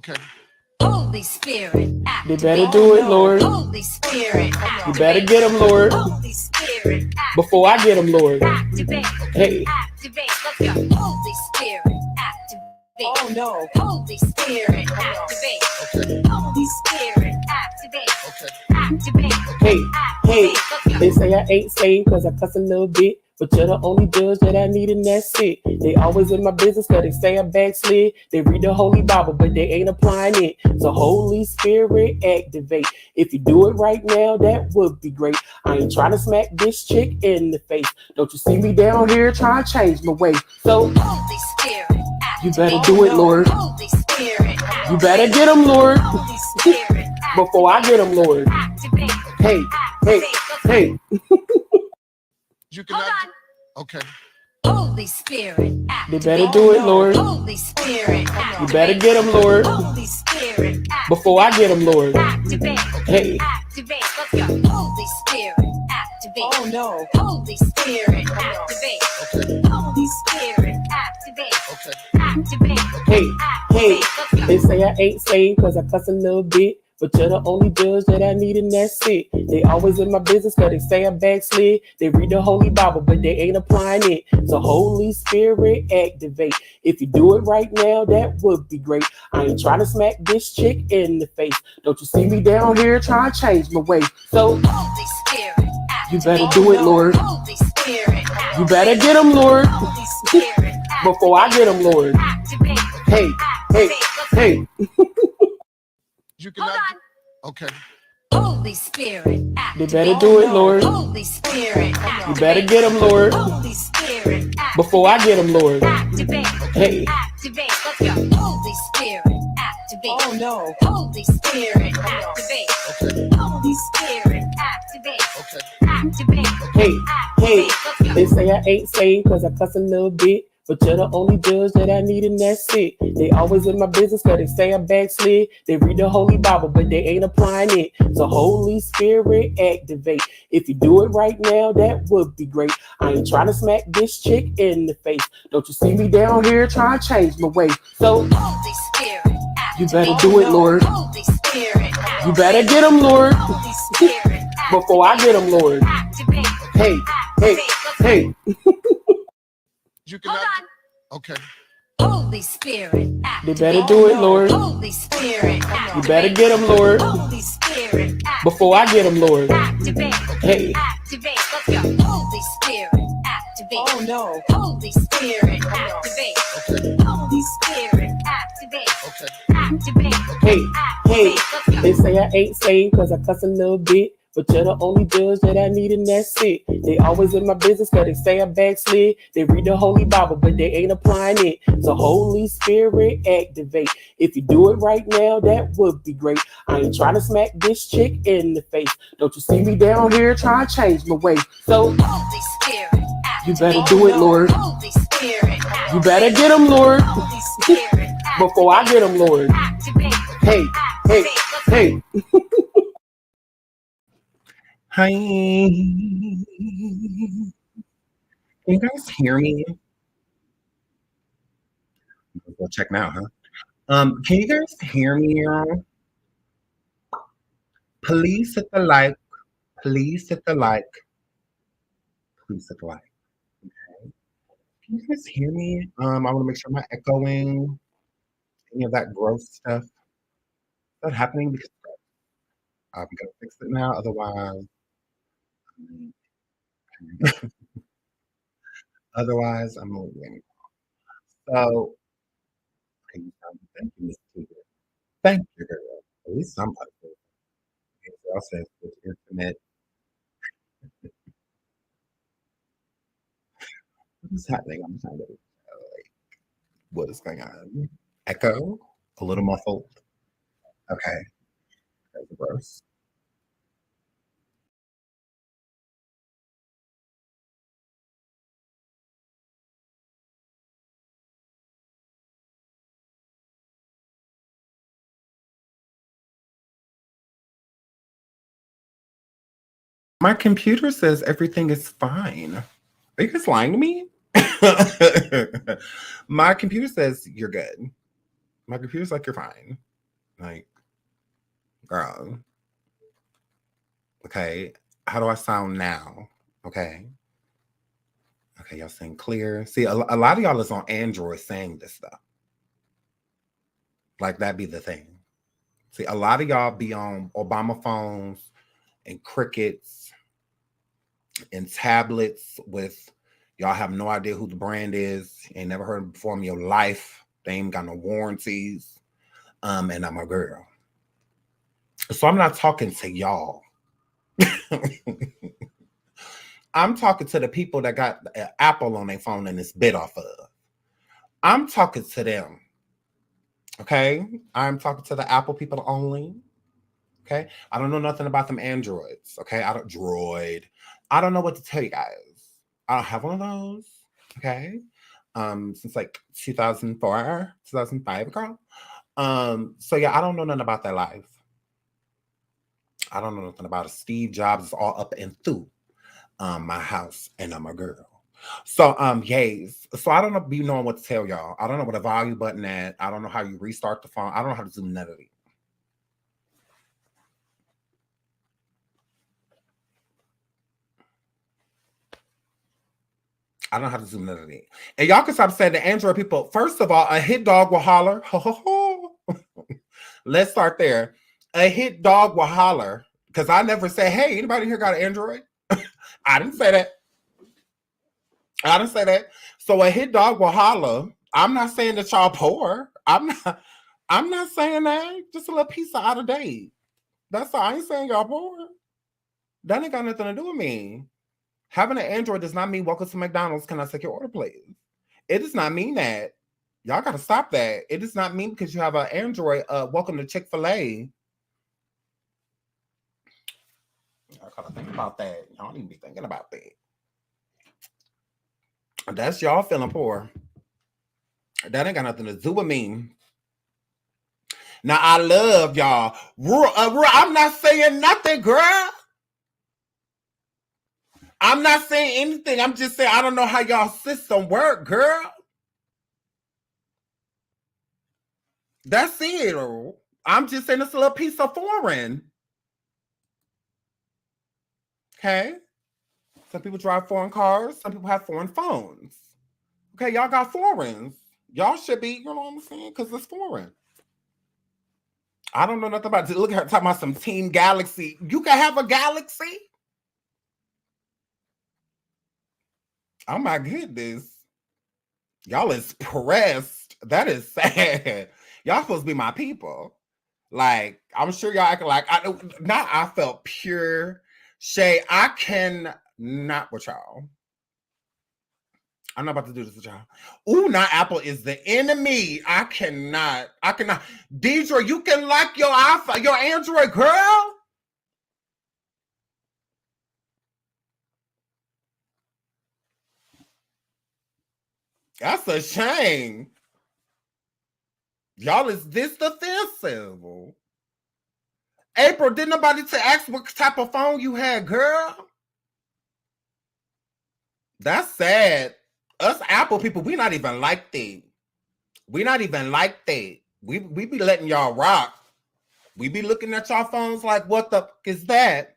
Okay. Holy Spirit, They better do it, Lord. Holy Spirit, You better get them, Lord. Holy Spirit, Before I get them, Lord. activate. Hey. Activate. Let's go. Holy Spirit, activate. Oh no. Holy Spirit, activate. Okay. Holy Spirit, activate. Okay. Activate. Hey, hey, Activate. they say I ain't saved cause I cuss a little bit. But you're the only judge that I need and that's it. They always in my business cause they say I backslid. They read the Holy Bible but they ain't applying it. So Holy Spirit activate. If you do it right now, that would be great. I ain't trying to smack this chick in the face. Don't you see me down here trying to change my way? So Holy Spirit, you better do it, Lord. Holy Spirit, You better get them, Lord. Holy Spirit, Before I get them, Lord. activate. Hey, hey, hey. You cannot. Hold Okay. Holy Spirit, They activate. better do it, Lord. Holy Spirit, You activate. better get them, Lord. Holy Spirit, activate. Before I get them, Lord. Activate. Hey. Activate. Let's go. Holy Spirit, activate. Oh no. Holy Spirit, activate. Okay. Holy Spirit, activate. Okay. Activate. Hey, hey, Let's go. they say I ain't saved cause I cuss a little bit. But you're the only judge that I need and that's it. They always in my business cause they say I backslid. They read the Holy Bible but they ain't applying it. So Holy Spirit activate. If you do it right now, that would be great. I ain't trying to smack this chick in the face. Don't you see me down here trying to change my way? So Holy Spirit, you better do it, Lord. Holy Spirit, You better get them, Lord. Holy Spirit, Before I get them, Lord. activate. Hey, hey, hey. You cannot. Okay. Holy Spirit, They activate. better do it, Lord. Holy Spirit, You activate. better get them, Lord. Holy Spirit, activate. Before I get them, Lord. Activate. Hey. Activate. Let's go. Holy Spirit, activate. Oh no. Holy Spirit, activate. Okay. Holy Spirit, activate. Okay. Activate. Hey, hey, Activate. Let's go. they say I ain't saved cause I cuss a little bit. But you're the only judge that I need and that's it. They always in my business cause they say I backslid. They read the Holy Bible but they ain't applying it. So Holy Spirit activate. If you do it right now, that would be great. I ain't trying to smack this chick in the face. Don't you see me down here trying to change my way? So Holy Spirit, you better do it, Lord. Holy Spirit, You better get them, Lord. Holy Spirit, Before I get them, Lord. activate. Hey, hey, hey. You cannot. Okay. Holy Spirit, They activate. better do it, Lord. Holy Spirit, You activate. better get them, Lord. Holy Spirit, activate. Before I get them, Lord. Activate. Hey. Activate. Let's go. Holy Spirit, activate. Oh no. Holy Spirit, activate. Okay. Holy Spirit, activate. Okay. Activate. Hey, hey, Let's go. they say I ain't saved cause I cuss a little bit. But you're the only judge that I need and that's it. They always in my business cause they say I backslid. They read the Holy Bible but they ain't applying it. So Holy Spirit activate. If you do it right now, that would be great. I ain't trying to smack this chick in the face. Don't you see me down here trying to change my way? So Holy Spirit, you better do it, Lord. Holy Spirit, You better get them, Lord. Holy Spirit, Before I get them, Lord. activate. Hey, hey, hey. Hi. Can you guys hear me? We'll check now, huh? Can you guys hear me, y'all? Please hit the like. Please hit the like. Please hit the like. Okay. Can you guys hear me? I want to make sure I'm not echoing any of that gross stuff. Is that happening? Because we gotta fix it now. Otherwise, I'm leaving. So, okay, thank you, Miss Tigger. Thank you, girl. At least somebody. Y'all says it's infinite. What is happening? I'm trying to like, what is going on? Echo? A little muffled. Okay. That's gross. My computer says everything is fine. Are you guys lying to me? My computer says you're good. My computer's like, you're fine. Like, girl. Okay. How do I sound now? Okay. Okay, y'all saying clear. See, a lot of y'all is on Android saying this stuff. Like, that be the thing. See, a lot of y'all be on Obama phones and crickets and tablets with, y'all have no idea who the brand is. Ain't never heard it before in your life. They ain't got no warranties. And I'm a girl. So I'm not talking to y'all. I'm talking to the people that got Apple on their phone and it's bit off of. I'm talking to them. Okay? I'm talking to the Apple people only. Okay? I don't know nothing about them Androids. Okay? I don't know what to tell you guys. I don't have one of those. Okay? Since like 2004, 2005, girl. So yeah, I don't know nothing about that life. I don't know nothing about it. Steve Jobs is all up and through my house, and I'm a girl. So yays. So I don't know be knowing what to tell y'all. I don't know what a volume button at. I don't know how you restart the phone. I don't know how to do none of it. I don't know how to do none of it. And y'all can stop saying the Android people. First of all, a hit dog will holler. Ho, ho, ho. Let's start there. A hit dog will holler. Because I never say, hey, anybody here got an Android? I didn't say that. I didn't say that. So a hit dog will holler. I'm not saying that y'all poor. I'm not saying that. Just a little piece of out of date. That's all. I ain't saying y'all poor. That ain't got nothing to do with me. Having an Android does not mean welcome to McDonald's. Can I take your order, please? It does not mean that. Y'all got to stop that. It does not mean because you have an Android, welcome to Chick-fil-A. Y'all got to think about that. Y'all don't even be thinking about that. That's y'all feeling poor. That ain't got nothing to do with me. Now, I love y'all. I'm not saying nothing, girl. I'm not saying anything. I'm just saying I don't know how y'all system work, girl. That's it. I'm just saying it's a little piece of foreign. Okay? Some people drive foreign cars. Some people have foreign phones. Okay, y'all got foreigns. Y'all should be, you know what I'm saying? Because it's foreign. I don't know nothing about it. Look at her talking about some Team Galaxy. You can have a Galaxy? Oh my goodness. Y'all is pressed. That is sad. Y'all supposed to be my people. Like, I'm sure y'all acting like I felt pure shade. I can not with y'all. I'm not about to do this with y'all. Ooh, now Apple is the enemy. I cannot. Deidre, you can like your iPhone, your Android, girl. That's a shame. Y'all is this defensive. April, didn't nobody ask what type of phone you had, girl? That's sad. Us Apple people, we not even like that. We not even like that. We be letting y'all rock. We be looking at y'all phones like, what the fuck is that?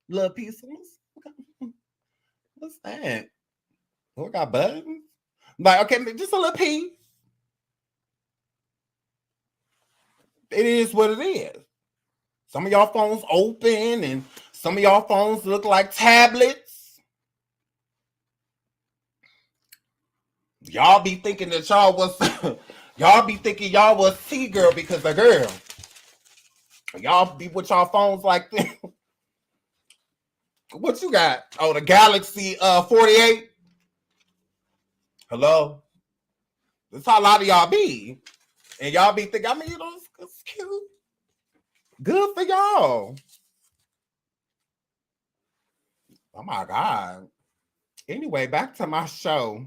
Little piece of what's that? Oh, got buttons? Like, okay, just a little piece. It is what it is. Some of y'all phones open and some of y'all phones look like tablets. Y'all be thinking that y'all was y'all be thinking y'all was T-girl because a girl. Y'all be with y'all phones like this. What you got? Oh, the Galaxy 48. Hello? That's how a lot of y'all be. And y'all be thinking, I mean, you know, it's cute. Good for y'all. Oh my God. Anyway, back to my show.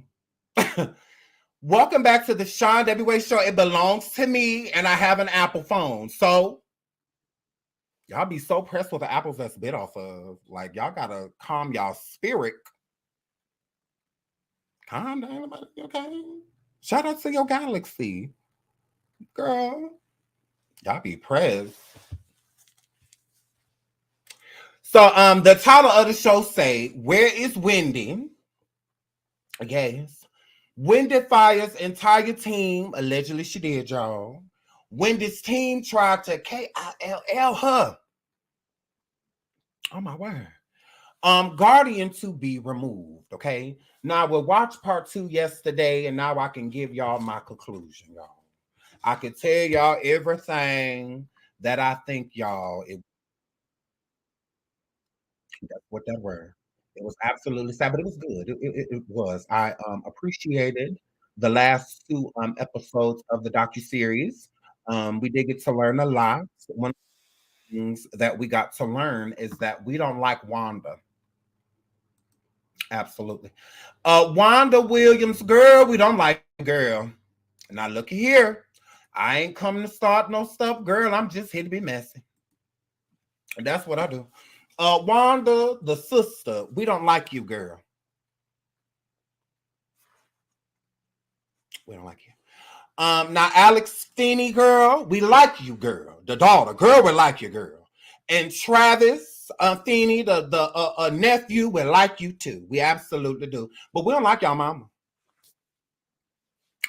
Welcome back to the Sean W. Show. It belongs to me, and I have an Apple phone. So, y'all be so pressed with the apples that's bit off of. Like, y'all gotta calm y'all spirit. Calm down about it, okay? Shout out to your Galaxy. Girl. Y'all be pressed. So the title of the show say, "Where is Wendy?" Yes. Wendy fires entire team. Allegedly she did, y'all. Wendy's team tried to KILL her. Oh my word. Guardian to be removed. Okay. Now we watched part 2 yesterday, and now I can give y'all my conclusion, y'all. I can tell y'all everything that I think, y'all. That's what that were. It was absolutely sad, but it was good. It was. I appreciated the last 2 episodes of the docuseries. We did get to learn a lot. One of the things that we got to learn is that we don't like Wanda. Absolutely. Wanda Williams, girl, we don't like girl. Now look here. I ain't coming to start no stuff, girl. I'm just here to be messy. And that's what I do. Wanda, the sister, we don't like you, girl. We don't like you. Now Alex Finney, girl, we like you, girl. The daughter, girl, we like you, girl. And Travis Finney, the nephew, we like you too. We absolutely do. But we don't like y'all mama.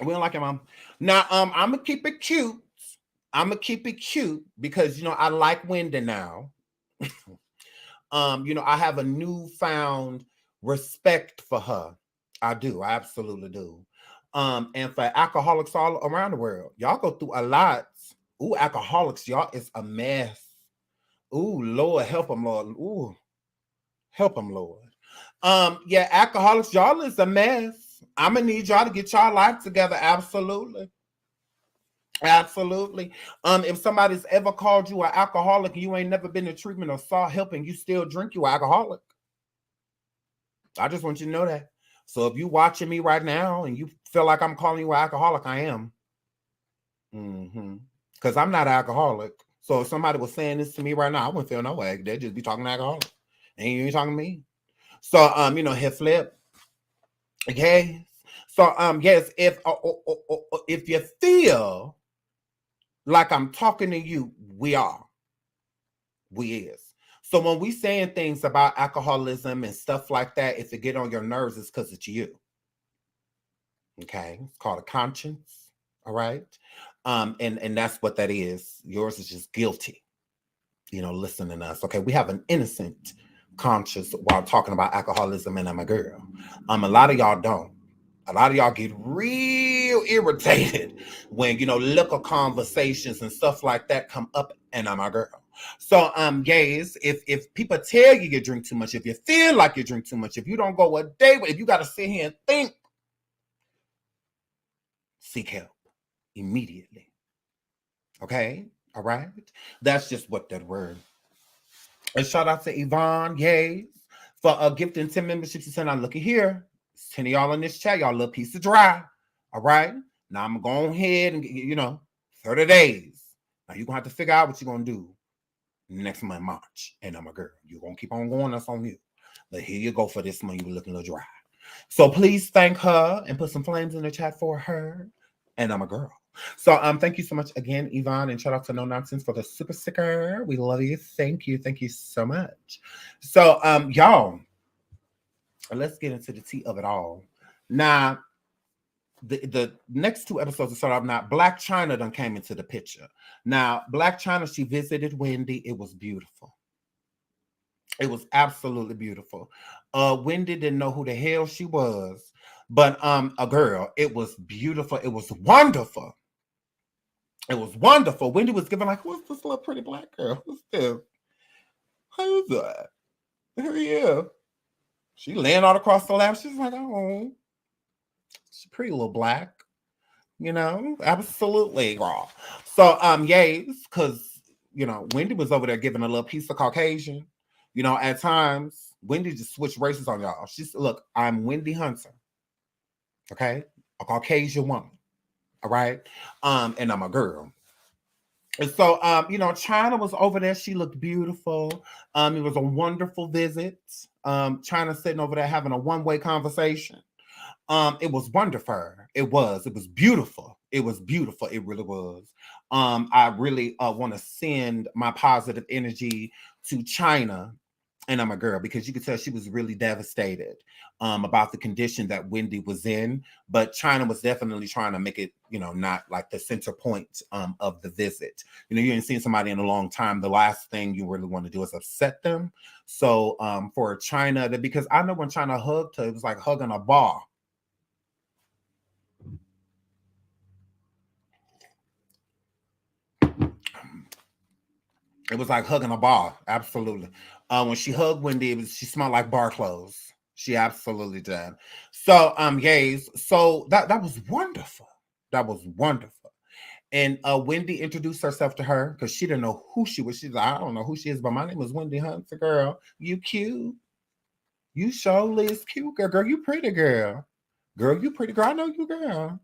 We don't like your mom. Now, I'm gonna keep it cute. I'm gonna keep it cute because I like Wendy now. I have a newfound respect for her. I do, I absolutely do. And for alcoholics all around the world, y'all go through a lot. Ooh, alcoholics, y'all, it's a mess. Ooh, Lord, help them, Lord. Ooh, help them, Lord. Yeah, alcoholics, y'all is a mess. I'm gonna need y'all to get y'all life together. Absolutely. Absolutely. If somebody's ever called you an alcoholic and you ain't never been in treatment or saw help and you still drink, you alcoholic. I just want you to know that. So if you watching me right now and you feel like I'm calling you an alcoholic, I am. Because I'm not an alcoholic. So if somebody was saying this to me right now, I wouldn't feel no way. They'd just be talking to alcoholic. And you ain't talking to me. So hit flip. Okay. So yes, if you feel like I'm talking to you, we are. We is. So when we saying things about alcoholism and stuff like that, if it get on your nerves, it's because it's you. Okay. It's called a conscience. All right. And that's what that is. Yours is just guilty. Listening to us. Okay. We have an innocent conscience while talking about alcoholism, and I'm a girl. A lot of y'all don't. A lot of y'all get real irritated when, liquor conversations and stuff like that come up, and I'm a girl. So, guys, if people tell you drink too much, if you feel like you drink too much, if you don't go a day, if you got to sit here and think, seek help immediately. Okay? All right? That's just what that word. And shout out to Yvonne, yay, for gifting 10 memberships. She said, "Now look at here. 10 of y'all in this chat, y'all little piece of dry. All right. Now I'm going to go ahead and 30 days. Now you're going to have to figure out what you're going to do next month, March. And I'm a girl. You're going to keep on going. That's on you. But here you go for this month. You're looking a little dry. So please thank her and put some flames in the chat for her. And I'm a girl. So thank you so much again, Yvonne, and shout out to No Nonsense for the super sticker. We love you. Thank you so much. So y'all, let's get into the tea of it all. Now, the next 2 episodes to start off. Now, Blac Chyna done came into the picture. Now, Blac Chyna, she visited Wendy. It was beautiful. It was absolutely beautiful. Wendy didn't know who the hell she was, but a girl. It was beautiful. It was wonderful. It was wonderful. Wendy was giving like, who's this little pretty black girl? Who's this? Who's that? Who are you? She laying all across the lap. She's like, oh, she's pretty little black. Absolutely raw. So, yes, because, Wendy was over there giving a little piece of Caucasian. At times, Wendy just switched races on y'all. She said, look, I'm Wendy Hunter. Okay? A Caucasian woman. All right? And I'm a girl. And so, Chyna was over there. She looked beautiful. It was a wonderful visit. Chyna sitting over there having a one-way conversation. It was wonderful. It was beautiful. It was beautiful. It really was. I really want to send my positive energy to China, and I'm a girl, because you could tell she was really devastated about the condition that Wendy was in. But China was definitely trying to make it, not like the center point of the visit. You ain't seen somebody in a long time. The last thing you really want to do is upset them. So for China, because I know when China hugged her, it was like hugging a bar. It was like hugging a bar. Absolutely. When she hugged Wendy, she smelled like bar clothes. She absolutely did. So, yays. So that was wonderful. That was wonderful. And Wendy introduced herself to her because she didn't know who she was. She's like, I don't know who she is, but my name is Wendy Hunter, girl. You cute. You surely is cute, girl. Girl, you pretty, girl. Girl, you pretty, girl. I know you, girl.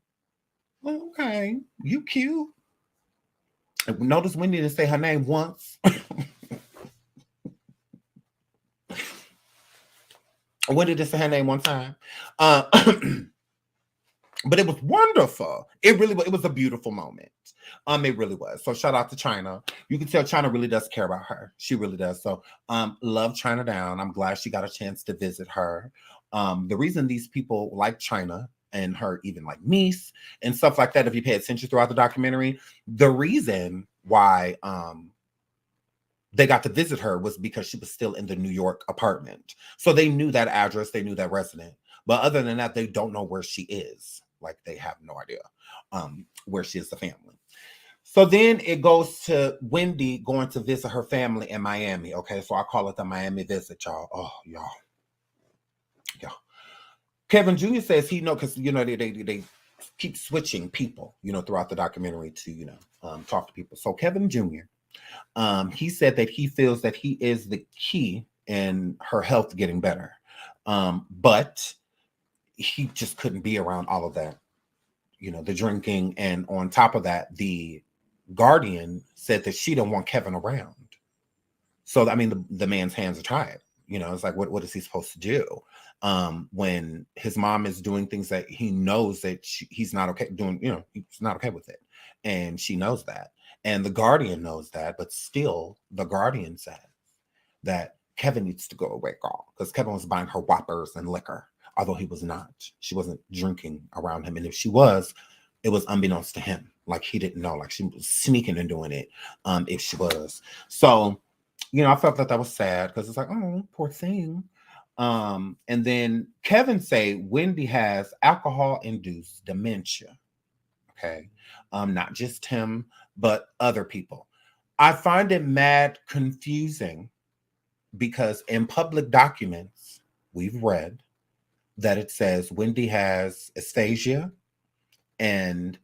Okay. You cute. Notice Wendy didn't say her name once. Wendy didn't say her name one time. But it was wonderful. It was a beautiful moment. It really was. So shout out to China. You can tell China really does care about her. She really does. So love China down. I'm glad she got a chance to visit her. The reason these people like China and her even like niece and stuff like that, if you pay attention throughout the documentary, the reason why they got to visit her was because she was still in the New York apartment. So they knew that address, they knew that resident. But other than that, they don't know where she is. Like they have no idea where she is, the family. So then it goes to Wendy going to visit her family in Miami. Okay, so I call it the Miami visit, y'all. Oh, y'all. Kevin Jr. says he because they keep switching people, throughout the documentary to talk to people. So Kevin Jr. He said that he feels that he is the key in her health getting better, but he just couldn't be around all of that, the drinking, and on top of that, the guardian said that she don't want Kevin around. So I mean, the man's hands are tied. It's like what is he supposed to do? When his mom is doing things that he knows that he's not okay doing, he's not okay with it. And she knows that. And the guardian knows that, but still the guardian says that Kevin needs to go away, girl, because Kevin was buying her whoppers and liquor, although he was not. She wasn't drinking around him. And if she was, it was unbeknownst to him. Like he didn't know, like she was sneaking and doing it if she was. So, I felt that was sad because it's like, oh, poor thing. And then Kevin say Wendy has alcohol-induced dementia. Okay. Not just him, but other people. I find it mad confusing because in public documents, we've read that it says Wendy has aphasia and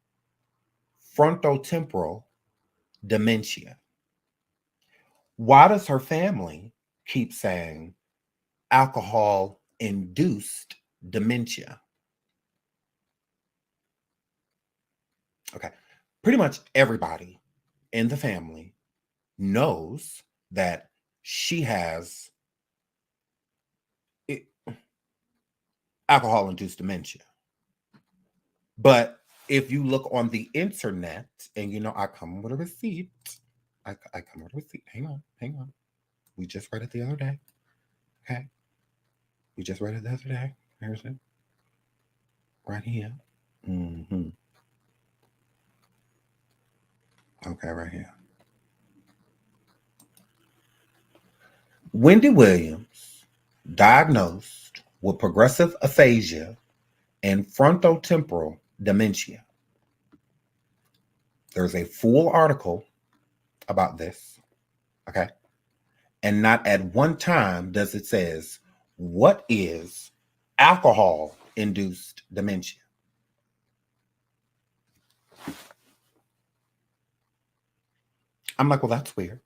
frontotemporal dementia. Why does her family keep saying alcohol-induced dementia? Okay. Pretty much everybody in the family knows that she has alcohol-induced dementia. But if you look on the internet, and I come with a receipt. I come with a receipt. Hang on. We just read it the other day. Okay. We just read it the other day. Here's it. Right here. Mm-hmm. Okay, right here. Wendy Williams, diagnosed with progressive aphasia and frontotemporal dementia. There's a full article about this, okay? And not at one time does it says, what is alcohol-induced dementia? I'm like, well, that's weird.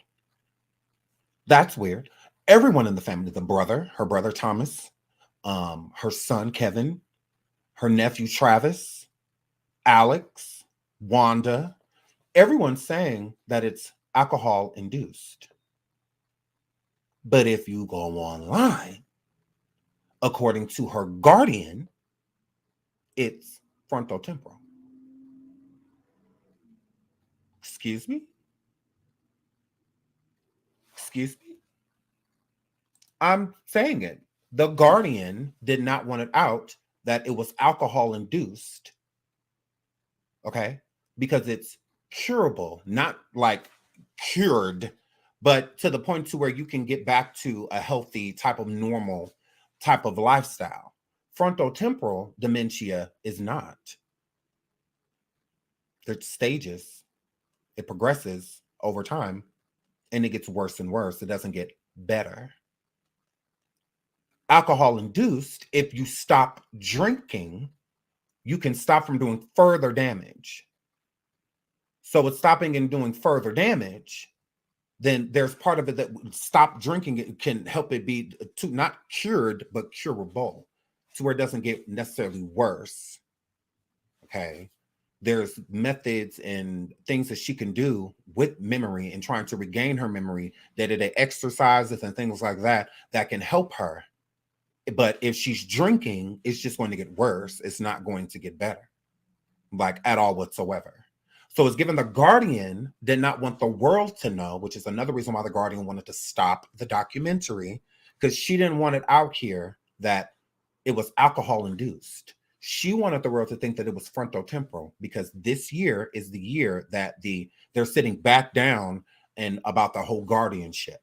That's weird. Everyone in the family, her brother Thomas, her son Kevin, her nephew Travis, Alex, Wanda, everyone's saying that it's alcohol-induced. But if you go online, according to her guardian, it's frontotemporal. Excuse me? Excuse me? I'm saying it. The Guardian did not want it out that it was alcohol induced. Okay? Because it's curable, not like cured, but to the point to where you can get back to a healthy type of normal type of lifestyle. Frontotemporal dementia is not. There's stages. It progresses over time and it gets worse and worse. It doesn't get better. Alcohol induced, if you stop drinking, you can stop from doing further damage. So with stopping and doing further damage, then there's part of it that stop drinking it can help it be to not cured, but curable to where it doesn't get necessarily worse. Okay. There's methods and things that she can do with memory and trying to regain her memory, day-to-day exercises and things like that, that can help her. But if she's drinking, it's just going to get worse. It's not going to get better, like at all whatsoever. So it's given the Guardian did not want the world to know, which is another reason why the Guardian wanted to stop the documentary, because she didn't want it out here that it was alcohol induced. She wanted the world to think that it was frontotemporal, because this year is the year that they're sitting back down and about the whole guardianship,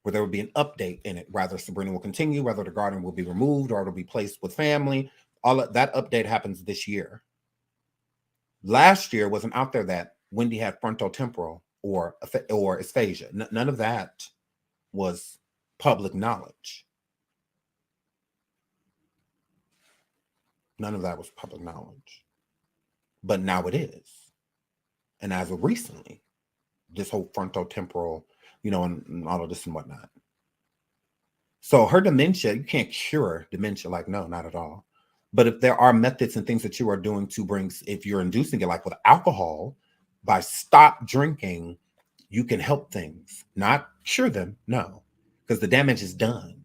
where there would be an update in it. Whether Sabrina will continue, whether the Guardian will be removed or it'll be placed with family. All of that update happens this year. Last year wasn't out there that Wendy had frontotemporal or aphasia. None of that was public knowledge. None of that was public knowledge. But now it is. And as of recently, this whole frontotemporal, and all of this and whatnot. So her dementia, you can't cure dementia. Like, no, not at all. But if there are methods and things that you are doing to bring, if you're inducing it, like with alcohol, by stop drinking, you can help things, not cure them. No, because the damage is done.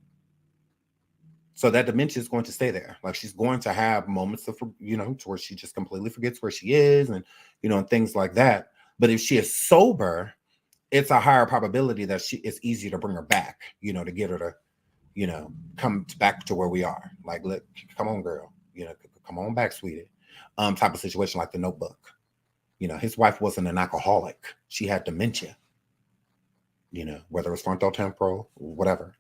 So that dementia is going to stay there. Like, she's going to have moments of, to where she just completely forgets where she is and, and things like that. But if she is sober, it's a higher probability that it's easier to bring her back, to get her to, come back to where we are. Like, come on, girl, come on back, sweetie. Type of situation like The Notebook. His wife wasn't an alcoholic. She had dementia, whether it was frontotemporal, whatever.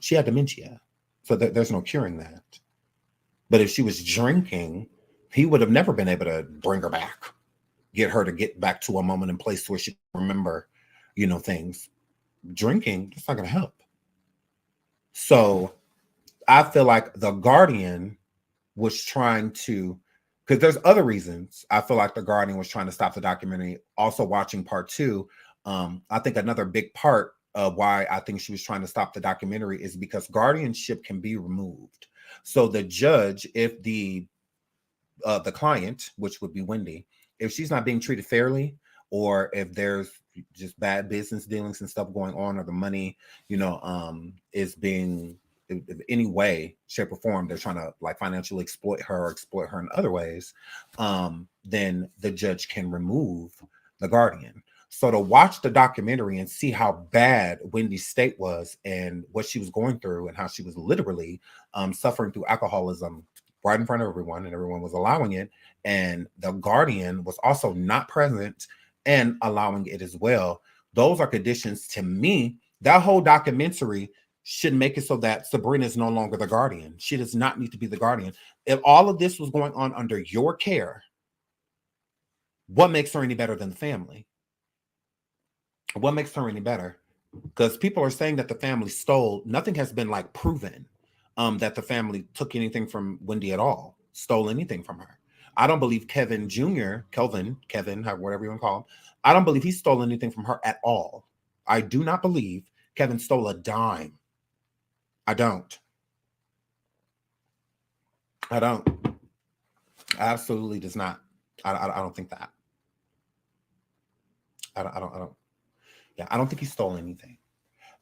She had dementia. So there's no curing that. But if she was drinking, he would have never been able to bring her back, get her to get back to a moment and place where she can remember, things. Drinking, it's not going to help. So I feel like the Guardian was trying to, because there's other reasons I feel like the Guardian was trying to stop the documentary. Also watching part 2, I think another big part of why I think she was trying to stop the documentary is because guardianship can be removed. So the judge, if the client, which would be Wendy, if she's not being treated fairly, or if there's just bad business dealings and stuff going on, or the money, is being, in any way, shape, or form, they're trying to like financially exploit her in other ways, then the judge can remove the Guardian. So to watch the documentary and see how bad Wendy's state was and what she was going through and how she was literally suffering through alcoholism right in front of everyone, and everyone was allowing it, and the Guardian was also not present and allowing it as well. Those are conditions, to me, that whole documentary should make it so that Sabrina is no longer the Guardian. She does not need to be the Guardian. If all of this was going on under your care, what makes her any better than the family? What makes her any better? Because people are saying that the family stole. Nothing has been like proven that the family took anything from Wendy at all, stole anything from her. I don't believe Kevin Jr., Kevin, whatever you want to call him, I don't believe he stole anything from her at all. I do not believe Kevin stole a dime. I don't. Absolutely does not. I don't think that. I don't. Yeah, I don't think he stole anything.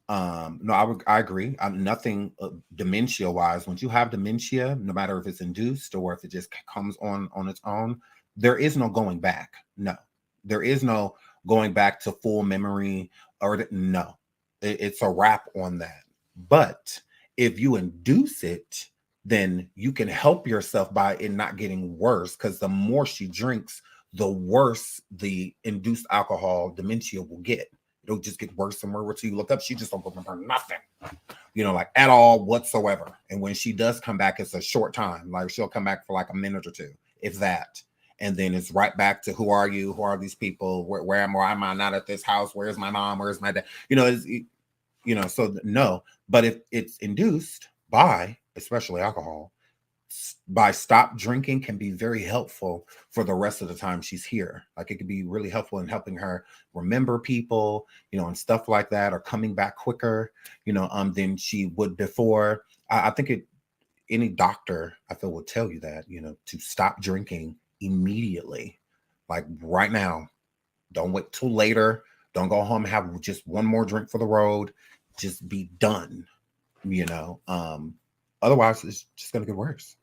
No, I agree. Nothing dementia wise. Once you have dementia, no matter if it's induced or if it just comes on its own, there is no going back. No, There is no going back to full memory or no. It's a wrap on that. But if you induce it, then you can help yourself by it not getting worse, because the more she drinks, the worse the induced alcohol dementia will get. It'll just get worse and worse until you look up. She just don't remember nothing, like at all whatsoever. And when she does come back, it's a short time. Like she'll come back for like a minute or two, if that. And then it's right back to who are you? Who are these people? Where am I not at this house? Where's my mom? Where's my dad? So no. But if it's induced by, especially alcohol, by stop drinking can be very helpful for the rest of the time she's here. Like it could be really helpful in helping her remember people, and stuff like that, or coming back quicker, than she would before. I think any doctor I feel will tell you that, to stop drinking immediately, like right now. Don't wait till later. Don't go home and have just one more drink for the road. Just be done, otherwise it's just going to get worse.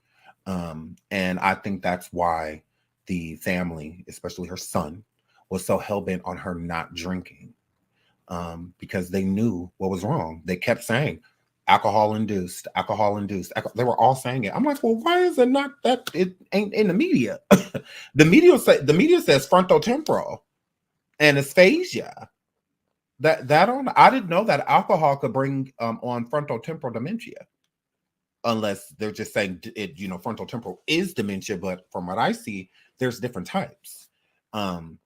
And I think that's why the family, especially her son, was so hell-bent on her not drinking, because they knew what was wrong. They kept saying alcohol induced. They were all saying it. I'm like, well, why is it not that? It ain't in the media. The media says frontotemporal and aphasia. I didn't know that alcohol could bring on frontotemporal dementia, unless they're just saying it, frontotemporal is dementia. But from what I see, there's different types, and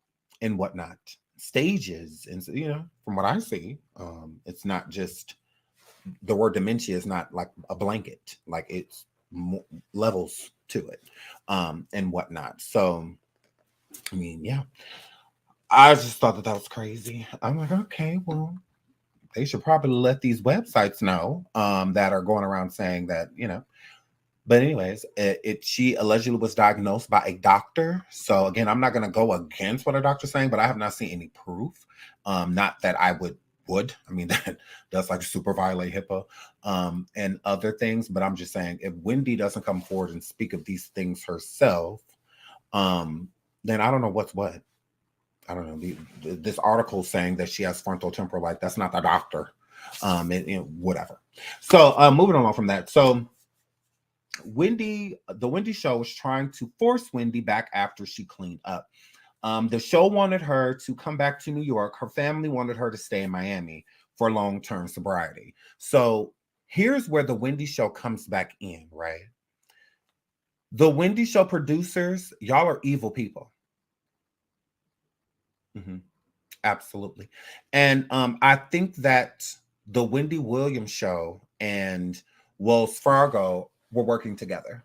whatnot, stages, and from what I see, it's not just the word dementia is not like a blanket, like it's levels to it, and whatnot. So, I mean, yeah, I just thought that was crazy. I'm like, okay, well, they should probably let these websites know that are going around saying that, But anyways, she allegedly was diagnosed by a doctor. So again, I'm not going to go against what a doctor's saying, but I have not seen any proof. Not that I would. I mean, that's like super violate HIPAA and other things. But I'm just saying, if Wendy doesn't come forward and speak of these things herself, then I don't know what's what. I don't know. This article saying that she has frontotemporal, like that's not the doctor. Whatever. So moving on from that. So the Wendy show was trying to force Wendy back after she cleaned up. The show wanted her to come back to New York. Her family wanted her to stay in Miami for long-term sobriety. So here's where the Wendy show comes back in, right? The Wendy show producers, y'all are evil people. Mm-hmm. Absolutely. And I think that the Wendy Williams show and Wells Fargo were working together.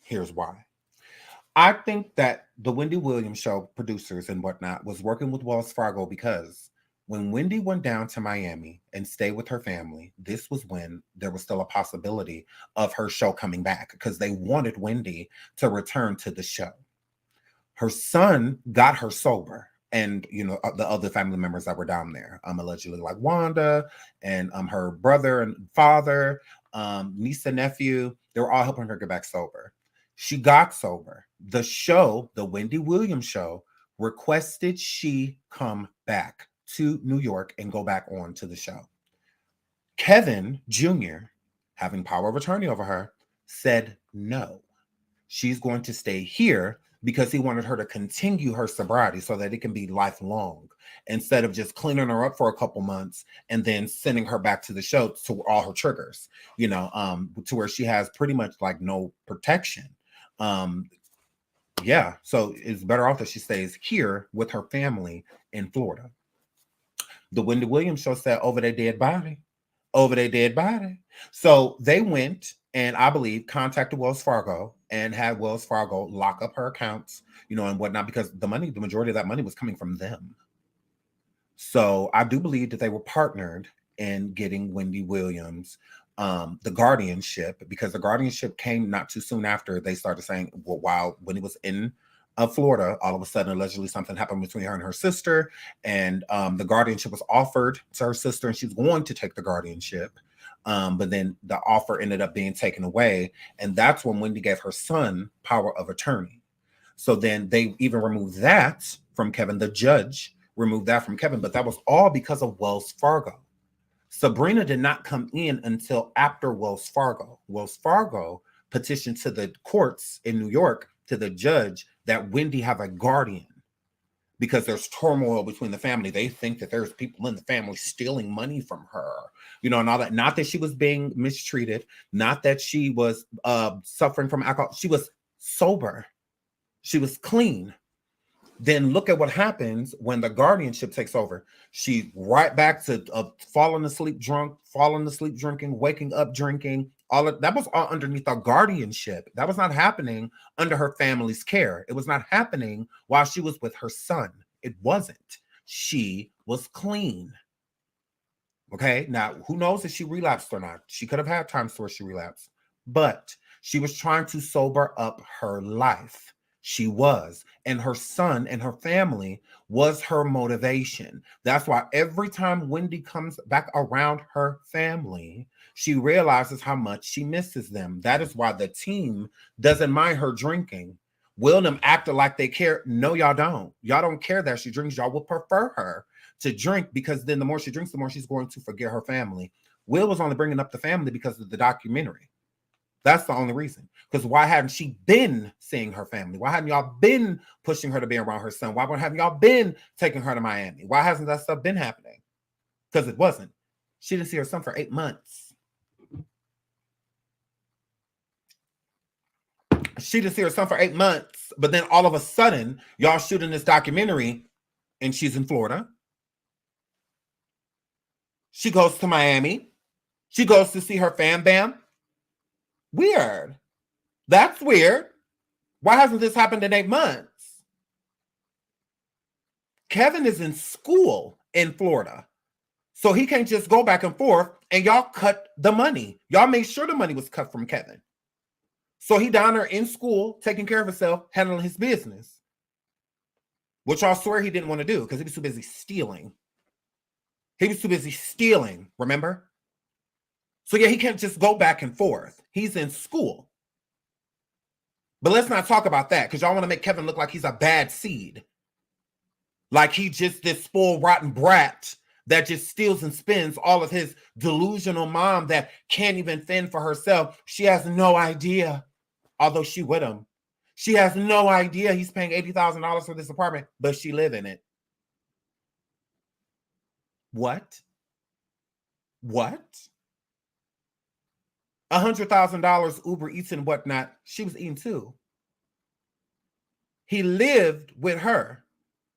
Here's why. I think that the Wendy Williams show producers and whatnot was working with Wells Fargo because when Wendy went down to Miami and stayed with her family, this was when there was still a possibility of her show coming back, because they wanted Wendy to return to the show. Her son got her sober, and the other family members that were down there, allegedly, like Wanda and her brother and father, niece and nephew, they were all helping her get back sober. She got sober. The show, the Wendy Williams show, requested she come back to New York and go back on to the show. Kevin Jr., having power of attorney over her, said no. She's going to stay here, because he wanted her to continue her sobriety so that it can be lifelong, instead of just cleaning her up for a couple months and then sending her back to the show to all her triggers, to where she has pretty much like no protection. Yeah, so it's better off that she stays here with her family in Florida. The Wendy Williams show said over their dead body. So they went and, I believe, contacted Wells Fargo and had Wells Fargo lock up her accounts, and whatnot, because the majority of that money was coming from them. So I do believe that they were partnered in getting Wendy Williams the guardianship, because the guardianship came not too soon after they started saying, well, while Wendy was in Florida, all of a sudden, allegedly something happened between her and her sister, and the guardianship was offered to her sister, and she was going to take the guardianship. But then the offer ended up being taken away. And that's when Wendy gave her son power of attorney. So then they even removed that from Kevin. The judge removed that from Kevin, but that was all because of Wells Fargo. Sabrina did not come in until after Wells Fargo. Wells Fargo petitioned to the courts in New York, to the judge, that Wendy have a guardian because there's turmoil between the family. They think that there's people in the family stealing money from her, and all that. Not that she was being mistreated, not that she was suffering from alcohol. She was sober. She was clean. Then look at what happens when the guardianship takes over. She's right back to falling asleep drunk, falling asleep drinking, waking up drinking. All of that was all underneath a guardianship. That was not happening under her family's care. It was not happening while she was with her son. It wasn't. She was clean. Okay, now who knows if she relapsed or not? She could have had times where she relapsed, but she was trying to sober up her life. She was, and her son and her family was her motivation. That's why every time Wendy comes back around her family, she realizes how much she misses them. That is why the team doesn't mind her drinking. Will them acted like they care. No, y'all don't. Y'all don't care that she drinks. Y'all would prefer her to drink, because then the more she drinks, the more she's going to forget her family. Will was only bringing up the family because of the documentary. That's the only reason. Because why hadn't she been seeing her family? Why hadn't y'all been pushing her to be around her son? Why haven't y'all been taking her to Miami? Why hasn't that stuff been happening? Because it wasn't. She didn't see her son for 8 months. She didn't see her son for 8 months. But then all of a sudden, y'all shooting this documentary and she's in Florida. She goes to Miami. She goes to see her fam bam. Weird. That's weird. Why hasn't this happened in 8 months? Kevin is in school in Florida, so he can't just go back and forth, and y'all cut the money. Y'all made sure the money was cut from Kevin. So he down there in school, taking care of himself, handling his business, which y'all swear he didn't want to do because he was too busy stealing. He was too busy stealing, remember? So yeah, he can't just go back and forth. He's in school. But let's not talk about that, because y'all want to make Kevin look like he's a bad seed. Like he just this spoiled, rotten brat that just steals and spends all of his delusional mom that can't even fend for herself. She has no idea, although she with him. She has no idea he's paying $80,000 for this apartment, but she live in it. What? $100,000 Uber Eats and whatnot, she was eating too. He lived with her.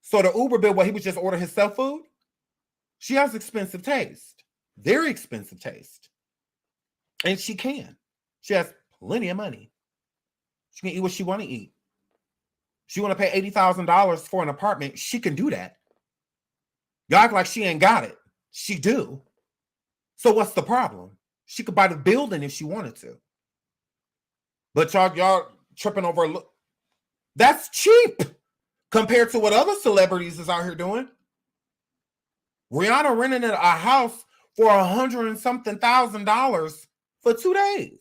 So the Uber bill, he would just order himself food? She has expensive taste. Very expensive taste. And she can. She has plenty of money. She can eat what she want to eat. She want to pay $80,000 for an apartment, she can do that. Y'all act like she ain't got it. She do. So what's the problem? She could buy the building if she wanted to. But y'all tripping over. That's cheap compared to what other celebrities is out here doing. Rihanna rented a house for $100 and something thousand for 2 days.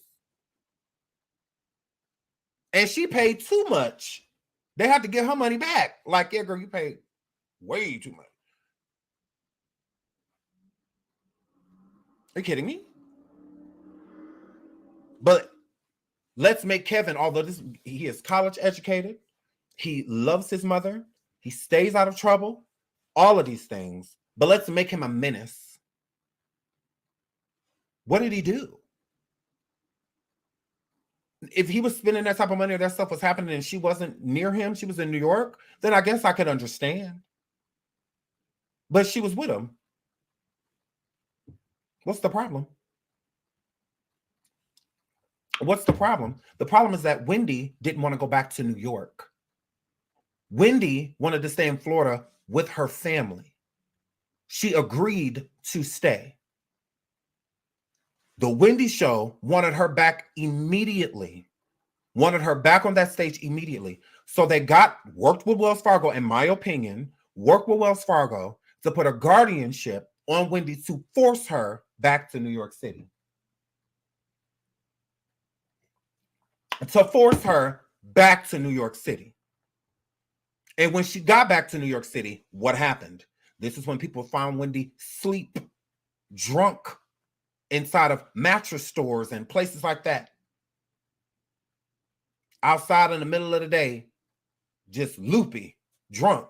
And she paid too much. They had to give her money back. Like, yeah, girl, you paid way too much. Are you kidding me? But let's make Kevin, although he is college educated, he loves his mother, he stays out of trouble, all of these things, but let's make him a menace. What did he do? If he was spending that type of money or that stuff was happening and she wasn't near him, she was in New York, then I guess I could understand. But she was with him. What's the problem? What's the problem? The problem is that Wendy didn't want to go back to New York. Wendy wanted to stay in Florida with her family. She agreed to stay. The Wendy show wanted her back immediately. Wanted her back on that stage immediately. So they worked with Wells Fargo, in my opinion, worked with Wells Fargo to put a guardianship on Wendy to force her back to New York City. To force her back to New York City. And when she got back to New York City, what happened? This is when people found Wendy sleep, drunk, inside of mattress stores and places like that. Outside in the middle of the day, just loopy, drunk.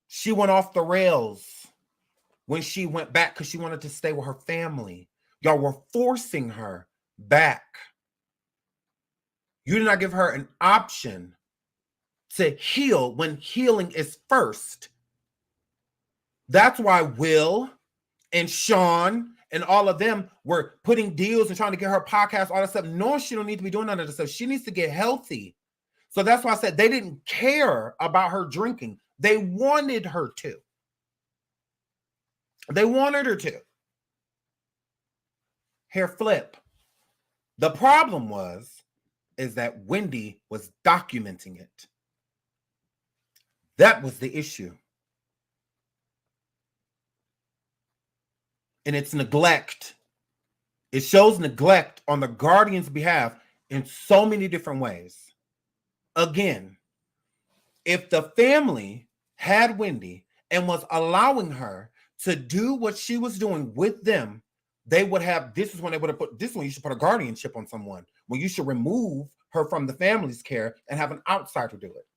She went off the rails when she went back because she wanted to stay with her family. Y'all were forcing her back. You did not give her an option to heal when healing is first. That's why Will and Sean and all of them were putting deals and trying to get her podcast, all that stuff. No, she don't need to be doing none of this stuff. She needs to get healthy. So that's why I said they didn't care about her drinking. They wanted her to. They wanted her to. Hair flip. The problem is that Wendy was documenting it. That was the issue. And it's neglect. It shows neglect on the guardian's behalf in so many different ways. Again, if the family had Wendy and was allowing her to do what she was doing with them, they would have, this is when they would have put, this one you should put a guardianship on someone, when you should remove her from the family's care and have an outsider do it.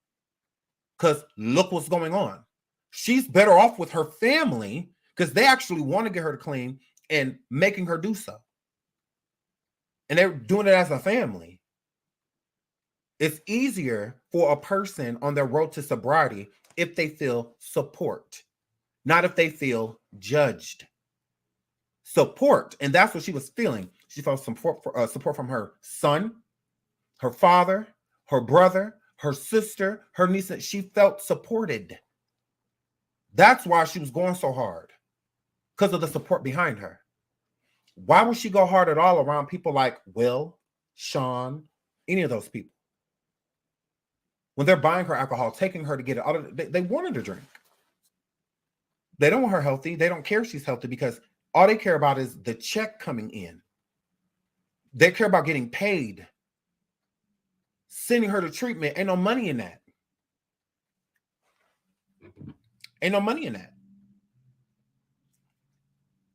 Because look what's going on. She's better off with her family because they actually want to get her to clean and making her do so. And they're doing it as a family. It's easier for a person on their road to sobriety if they feel support, not if they feel judged. Support, and that's what she was feeling. She felt support from her son, her father, her brother, her sister, her niece. She felt supported. That's why she was going so hard, because of the support behind her. Why would she go hard at all around people like Will, Sean, any of those people? When they're buying her alcohol, taking her to get it out of, they wanted to drink. They don't want her healthy. They don't care if she's healthy because all they care about is the check coming in. They care about getting paid. Sending her to treatment. Ain't no money in that. Ain't no money in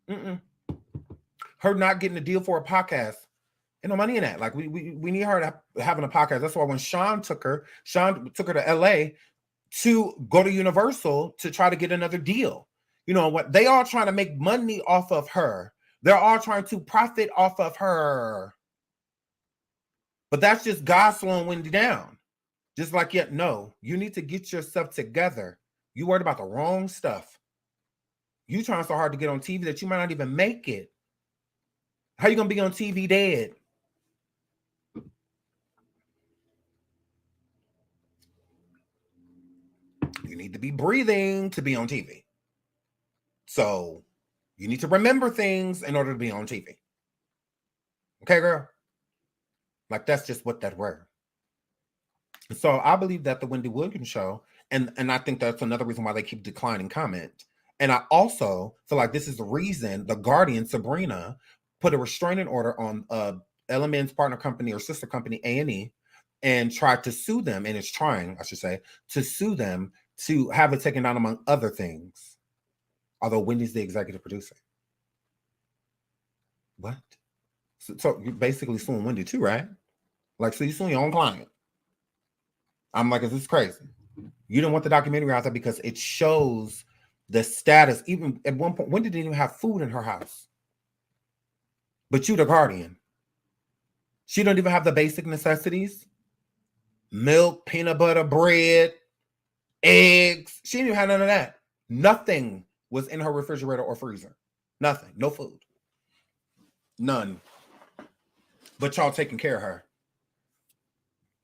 that. Her not getting a deal for a podcast. Ain't no money in that. Like we need her to having a podcast. That's why when Sean took her to LA to go to Universal to try to get another deal. You know what? They all trying to make money off of her. They're all trying to profit off of her. But that's just God slowing Wendy down. Just like, yet, no, you need to get yourself together. You worried about the wrong stuff. You trying so hard to get on TV that you might not even make it. How you going to be on TV dead? You need to be breathing to be on TV. So you need to remember things in order to be on TV. Okay, girl? Like, that's just what that word. So I believe that the Wendy Williams show, and I think that's another reason why they keep declining comment. And I also feel like this is the reason the Guardian, Sabrina, put a restraining order on LMN's partner company or sister company, A&E, and tried to sue them, and is trying, I should say, to sue them to have it taken down among other things. Although Wendy's the executive producer. What? So you're basically suing Wendy too, right? Like, so you're suing your own client. I'm like, is this crazy? You didn't want the documentary out there because it shows the status. Even at one point, Wendy didn't even have food in her house. But you the guardian. She don't even have the basic necessities. Milk, peanut butter, bread, eggs. She didn't even have none of that. Nothing was in her refrigerator or freezer. Nothing. No food. None. But y'all taking care of her.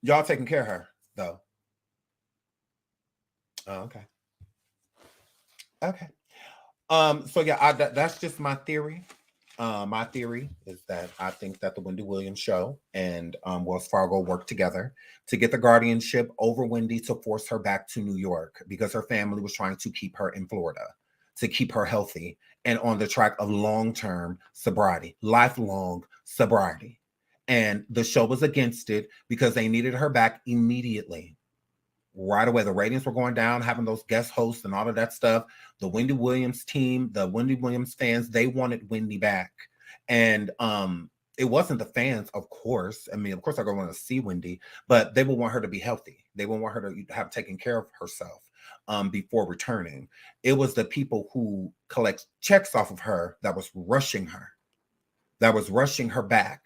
Y'all taking care of her, though. Oh, okay. Okay. So yeah, that's just my theory. My theory is that I think that the Wendy Williams show and Wells Fargo worked together to get the guardianship over Wendy to force her back to New York because her family was trying to keep her in Florida, to keep her healthy and on the track of long-term sobriety, lifelong sobriety. And the show was against it because they needed her back immediately. right away. The ratings were going down, having those guest hosts and all of that stuff. The Wendy Williams team, the Wendy Williams fans, they wanted Wendy back. And it wasn't the fans, of course. I mean, of course, they're going to want to see Wendy, but they will want her to be healthy. They will want her to have taken care of herself before returning. It was the people who collect checks off of her that was rushing her back.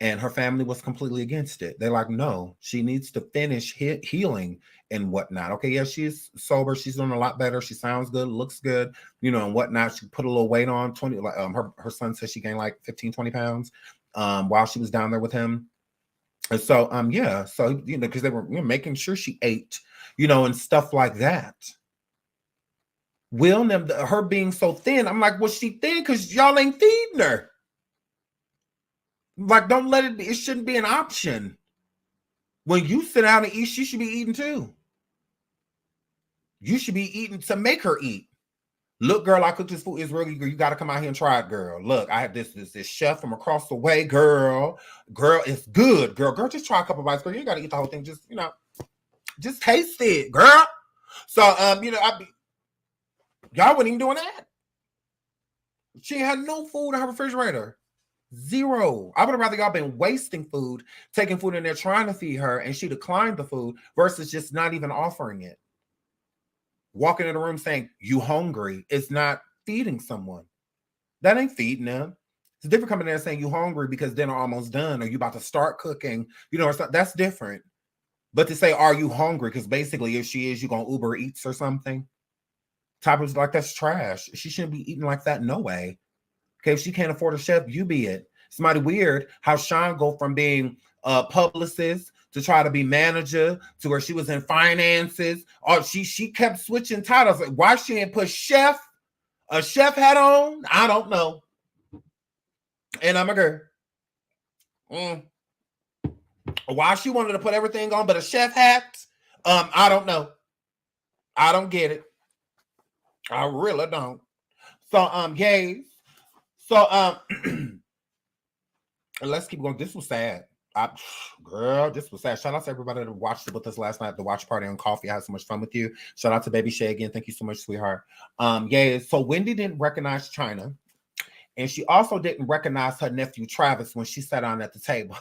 And her family was completely against it. They're like, no, she needs to finish healing and whatnot. Okay, yeah, she's sober. She's doing a lot better. She sounds good, looks good, and whatnot. She put a little weight on, 20. Her son said she gained like 15, 20 pounds while she was down there with him. And so, yeah, so, because they were making sure she ate, and stuff like that. Her being so thin, I'm like, well, she thin because y'all ain't feeding her. Like, don't let it be. It shouldn't be an option. When you sit down and eat, she should be eating too. You should be eating to make her eat. Look, girl, I cooked this food. It's really good. You got to come out here and try it, girl. Look, I have this chef from across the way, girl. Girl, it's good, girl. Girl, just try a couple bites, girl. You got to eat the whole thing. Just taste it, girl. So, y'all wasn't even doing that. She had no food in her refrigerator. Zero. I would have rather y'all been wasting food, taking food in there, trying to feed her, and she declined the food versus just not even offering it. Walking in the room saying, you hungry. It's not feeding someone. That ain't feeding them. It's different coming there saying you hungry because dinner almost done or you about to start cooking. That's different. But to say, are you hungry? Because basically if she is, you going to Uber Eats or something. Type of like, that's trash. She shouldn't be eating like that. No way. Okay, if she can't afford a chef, you be it. It's mighty weird how Sean go from being a publicist to try to be manager to where she was in finances. Or she kept switching titles. Like, why she didn't put a chef hat on? I don't know. And I'm a girl. Why she wanted to put everything on but a chef hat? I don't know. I don't get it. I really don't. So gays. So let's keep going. This was sad. Girl, this was sad. Shout out to everybody that watched it with us last night, the watch party on Coffee. I had so much fun with you. Shout out to Baby Shay again. Thank you so much, sweetheart. Yeah, so Wendy didn't recognize Chyna, and she also didn't recognize her nephew Travis when she sat down at the table.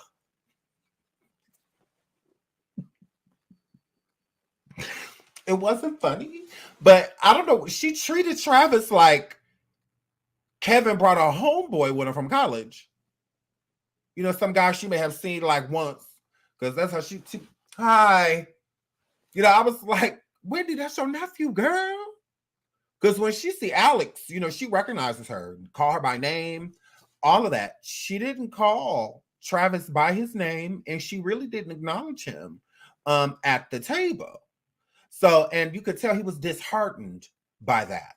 It wasn't funny, but I don't know. She treated Travis like Kevin brought a homeboy with her from college. Some guy she may have seen like once, because that's how she hi. I was like, Wendy, that's your nephew, girl. Because when she see Alex, she recognizes her, call her by name, all of that. She didn't call Travis by his name, and she really didn't acknowledge him at the table. So, and you could tell he was disheartened by that.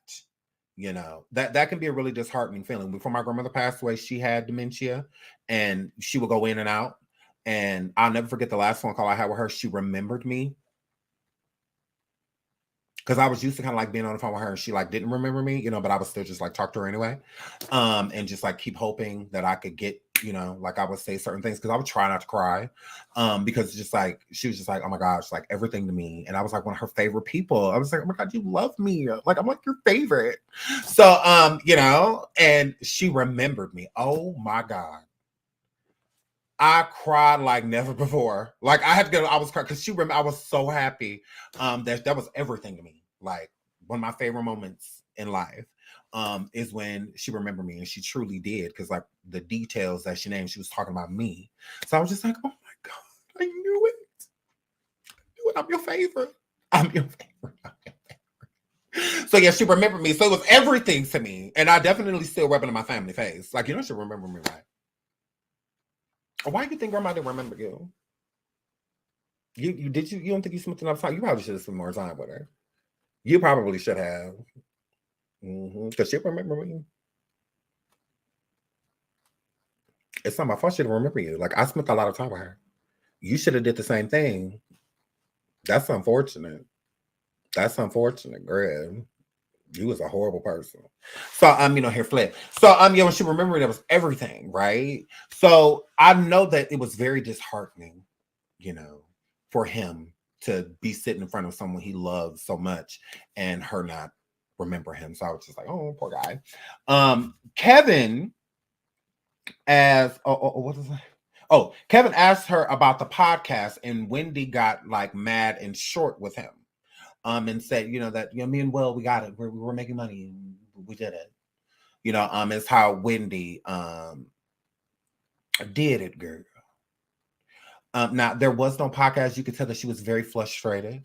That can be a really disheartening feeling. Before my grandmother passed away, she had dementia and she would go in and out. And I'll never forget the last phone call I had with her. She remembered me. Because I was used to kind of like being on the phone with her and she like didn't remember me, but I would still just like talk to her anyway. And just like keep hoping that I could get, like I would say certain things because I would try not to cry. Because just like she was just like, oh my gosh, like everything to me. And I was like one of her favorite people. I was like, oh my God, you love me. Like I'm like your favorite. So and she remembered me. Oh my God. I cried like never before. Like I was crying because I was so happy. That was everything to me. Like one of my favorite moments in life is when she remembered me, and she truly did, because like the details that she named, she was talking about me. So I was just like, oh my God, I knew it. I'm your favorite. I'm your favorite. So yeah, she remembered me. So it was everything to me. And I definitely still rub it in my family face. Like, she remember me, right? Why do you think grandma didn't remember you? You don't think you spent enough time? You probably should have spent more time with her. You probably should have. Because she remember me. It's not my fault she didn't remember you. Like, I spent a lot of time with her. You should have did the same thing. That's unfortunate. That's unfortunate, Greg. You was a horrible person. So here flip. So when she remembered, that was everything, right? So I know that it was very disheartening, for him to be sitting in front of someone he loves so much and her not remember him. So I was just like, oh, poor guy. Kevin what is that? Oh, Kevin asked her about the podcast, and Wendy got like mad and short with him. And said, that me and Will, we got it. We're making money and we did it. It's how Wendy did it, girl. Now there was no podcast. You could tell that she was very frustrated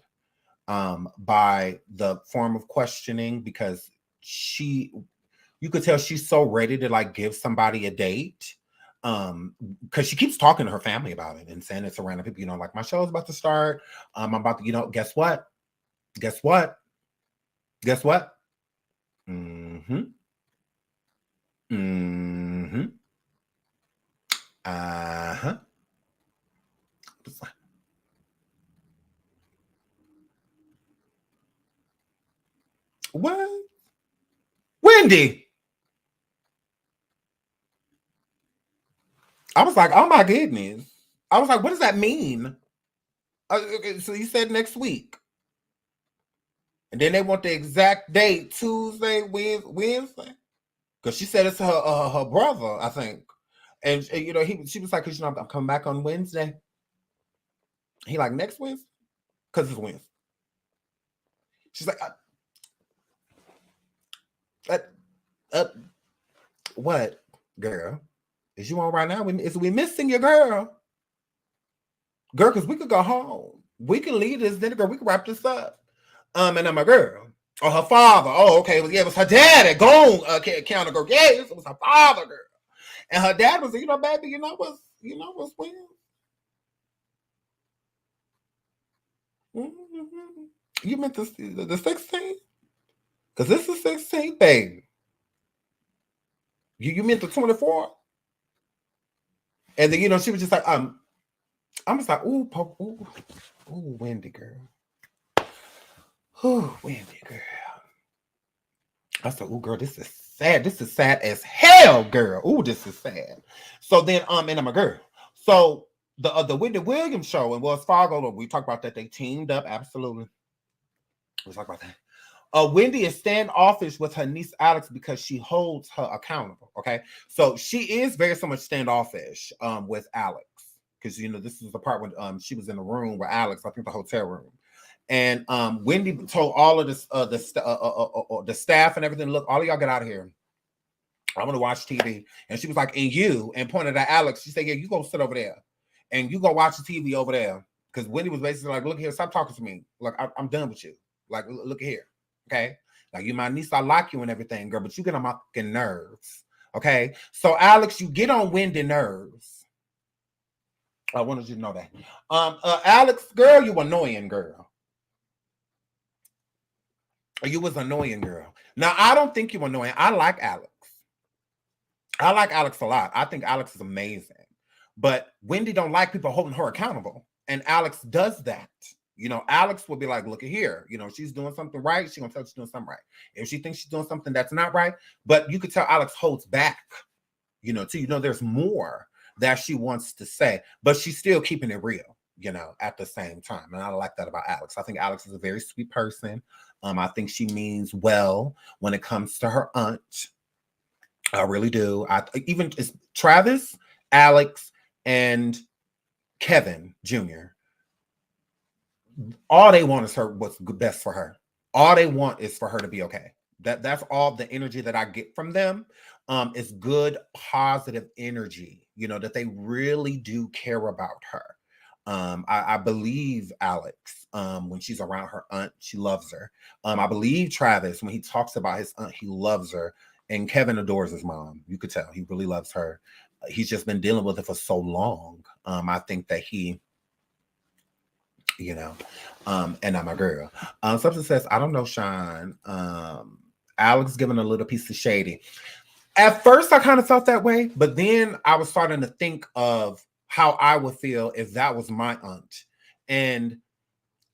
by the form of questioning, because you could tell she's so ready to like give somebody a date. Because she keeps talking to her family about it and saying it's to random people, like my show's about to start. I'm about to, guess what? Guess what? Guess what? Mm-hmm. Mm-hmm. Uh-huh. What? Wendy! I was like, oh my goodness. I was like, what does that mean? Okay, so you said next week. And then they want the exact date, Tuesday, Wednesday. Because she said it's her brother, I think. And she was like, because I'm coming back on Wednesday. He like, next Wednesday? Because it's Wednesday. She's like, what, girl? Is you on right now? Is we missing your girl? Girl, because we could go home. We can leave this dinner, girl. We can wrap this up. And I'm a girl. Or her father. Oh, okay. It was her daddy. Go counter girl. Yes, it was her father, girl. And her dad was, baby, what's when? Mm-hmm. You meant the 16th? Because this is 16th, baby. You meant the 24th? And then, she was just like, I'm just like, ooh, Wendy, girl. Ooh, Wendy, girl. I said, ooh, girl, this is sad. This is sad as hell, girl. Ooh, this is sad. So then, and I'm a girl. So the Wendy Williams show in Wells Fargo, we talked about that. They teamed up, absolutely. We'll talk about that. Wendy is standoffish with her niece Alex because she holds her accountable. Okay, so she is very so much standoffish with Alex, because this is the part when she was in the room with Alex, I think the hotel room, and Wendy told all of this the staff and everything, look, all of y'all get out of here. I'm gonna watch TV. And she was like, and pointed at Alex. She said, yeah, you go sit over there, and you go watch the TV over there, because Wendy was basically like, look here, stop talking to me. Like I'm done with you. Like look here. Okay, like you my niece, I like you and everything, girl, but you get on my fucking nerves. Okay, so Alex, you get on Wendy nerves. I wanted you to know that. Alex, girl, you annoying, girl. You was annoying, girl. Now I don't think you annoying. I like Alex. I like Alex a lot. I think Alex is amazing, but Wendy don't like people holding her accountable, and Alex does that. Alex will be like, look at here. She's doing something right. She's going to tell she's doing something right. If she thinks she's doing something that's not right, but you could tell Alex holds back, there's more that she wants to say, but she's still keeping it real, at the same time. And I like that about Alex. I think Alex is a very sweet person. I think she means well when it comes to her aunt. I really do. Even it's Travis, Alex, and Kevin Jr., all they want is what's best for her. All they want is for her to be okay. That's all the energy that I get from them. Is good, positive energy, that they really do care about her. I believe Alex, when she's around her aunt, she loves her. I believe Travis, when he talks about his aunt, he loves her. And Kevin adores his mom. You could tell he really loves her. He's just been dealing with it for so long. I think that he, and I'm a girl. Substance says, I don't know, Sean. Alex giving a little piece of shady. At first, I kind of felt that way, but then I was starting to think of how I would feel if that was my aunt. And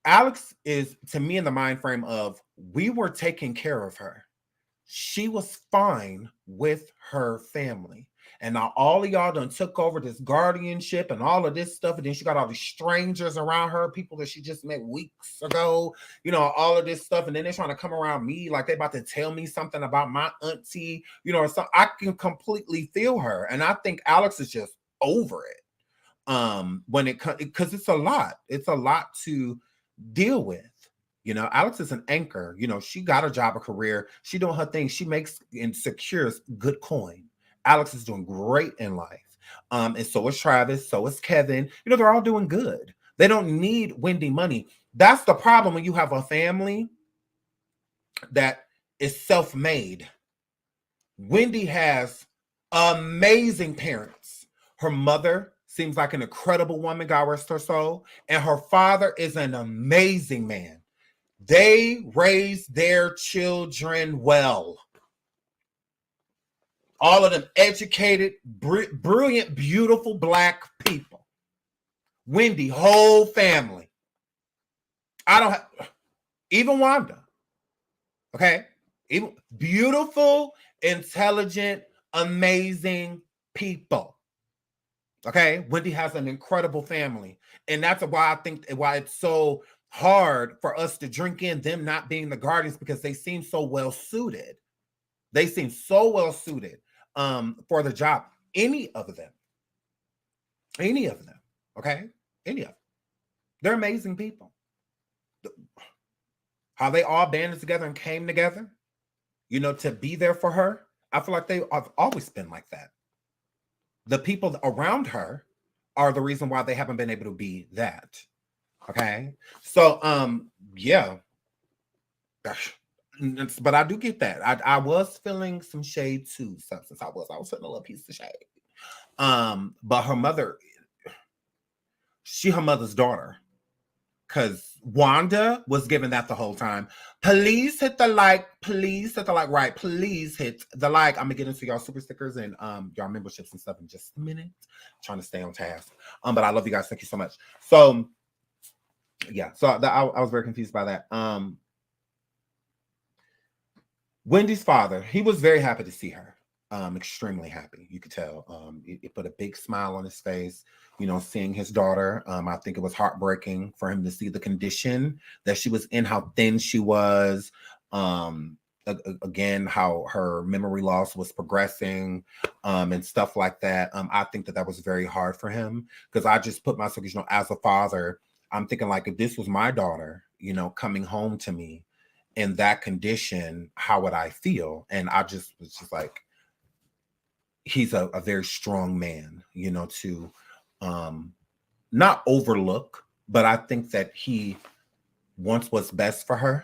Alex is, to me, in the mind frame of, we were taking care of her. She was fine with her family. And now all of y'all done took over this guardianship and all of this stuff. And then she got all these strangers around her, people that she just met weeks ago, you know, all of this stuff. And then they're trying to come around me like they about to tell me something about my auntie, you know, or something. I can completely feel her. And I think Alex is just over it. When it comes, because it's a lot to deal with. You know, Alex is an anchor. You know, she got a job, a career. She doing her thing. She makes and secures good coin. Alex is doing great in life. And so is Travis. So is Kevin. You know, they're all doing good. They don't need Wendy money. That's the problem when you have a family that is self-made. Wendy has amazing parents. Her mother seems like an incredible woman, God rest her soul. And her father is an amazing man. They raise their children well. All of them educated, brilliant, beautiful Black people. Wendy, whole family. I don't have, even Wanda. Okay? Even beautiful, intelligent, amazing people. Okay? Wendy has an incredible family. And that's why I think why it's so hard for us to drink in them not being the guardians, because they seem so well suited. They seem so well suited for the job. Any of them. Okay? Any of them. They're amazing people. How they all banded together and came together, you know, to be there for her. I feel like they have always been like that. The people around her are the reason why they haven't been able to be that. Okay. So, yeah. But I do get that. I was feeling some shade too. Since I was feeling a little piece of shade. But her mother, her mother's daughter. Because Wanda was given that the whole time. Please hit the like. Please hit the like. Right. Please hit the like. I'm going to get into y'all super stickers and y'all memberships and stuff in just a minute. I'm trying to stay on task. But I love you guys. Thank you so much. So, yeah. So I was very confused by that. Wendy's father, he was very happy to see her. Extremely happy. You could tell. It put a big smile on his face, you know, seeing his daughter. I think it was heartbreaking for him to see the condition that she was in, how thin she was. Again, how her memory loss was progressing, and stuff like that. I think that was very hard for him, because I just put myself, you know, as a father, I'm thinking like, if this was my daughter, you know, coming home to me in that condition, how would I feel? And I just was just like, he's a very strong man, you know, to not overlook, but I think that he wants what's best for her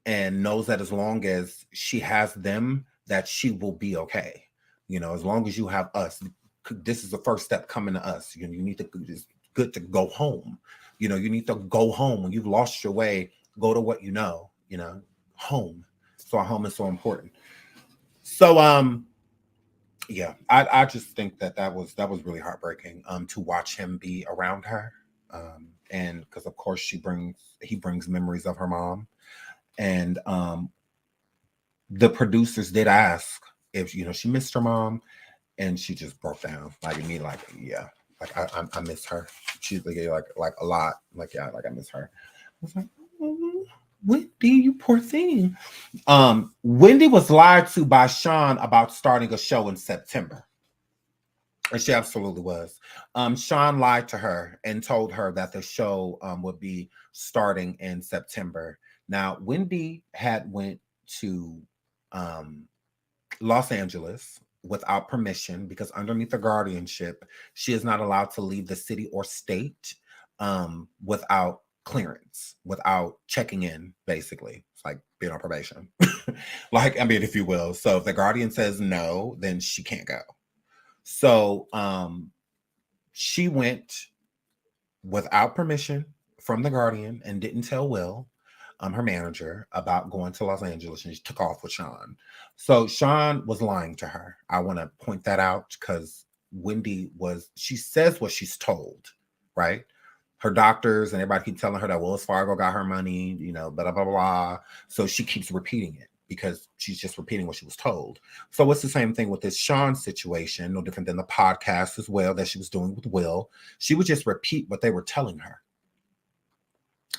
and knows that as long as she has them, that she will be okay. You know, as long as you have us, this is the first step coming to us. You know, you need to, it's good to go home. You know, you need to go home. When you've lost your way, go to what you know, home. So our home is so important. So, yeah, I just think that was really heartbreaking to watch him be around her, and because of course he brings memories of her mom, and the producers did ask if she missed her mom, and she just broke down like me, like yeah, like I miss her. She's like a lot, like yeah, like I miss her. I was like, oh, Wendy, you poor thing. Wendy was lied to by Sean about starting a show in September. And she absolutely was. Sean lied to her and told her that the show would be starting in September. Now, Wendy had went to Los Angeles without permission, because underneath the guardianship, she is not allowed to leave the city or state without clearance, without checking in, basically. It's like being on probation. Like, I mean, if you will. So if the guardian says no, then she can't go. So she went without permission from the guardian and didn't tell Will, her manager, about going to Los Angeles, and she took off with Sean. So Sean was lying to her. I want to point that out, because Wendy she says what she's told, right? Her doctors and everybody keep telling her that Wells Fargo got her money, blah, blah, blah, blah. So she keeps repeating it. because she's just repeating what she was told. So it's the same thing with this Sean situation, no different than the podcast as well that she was doing with Will. She would just repeat what they were telling her,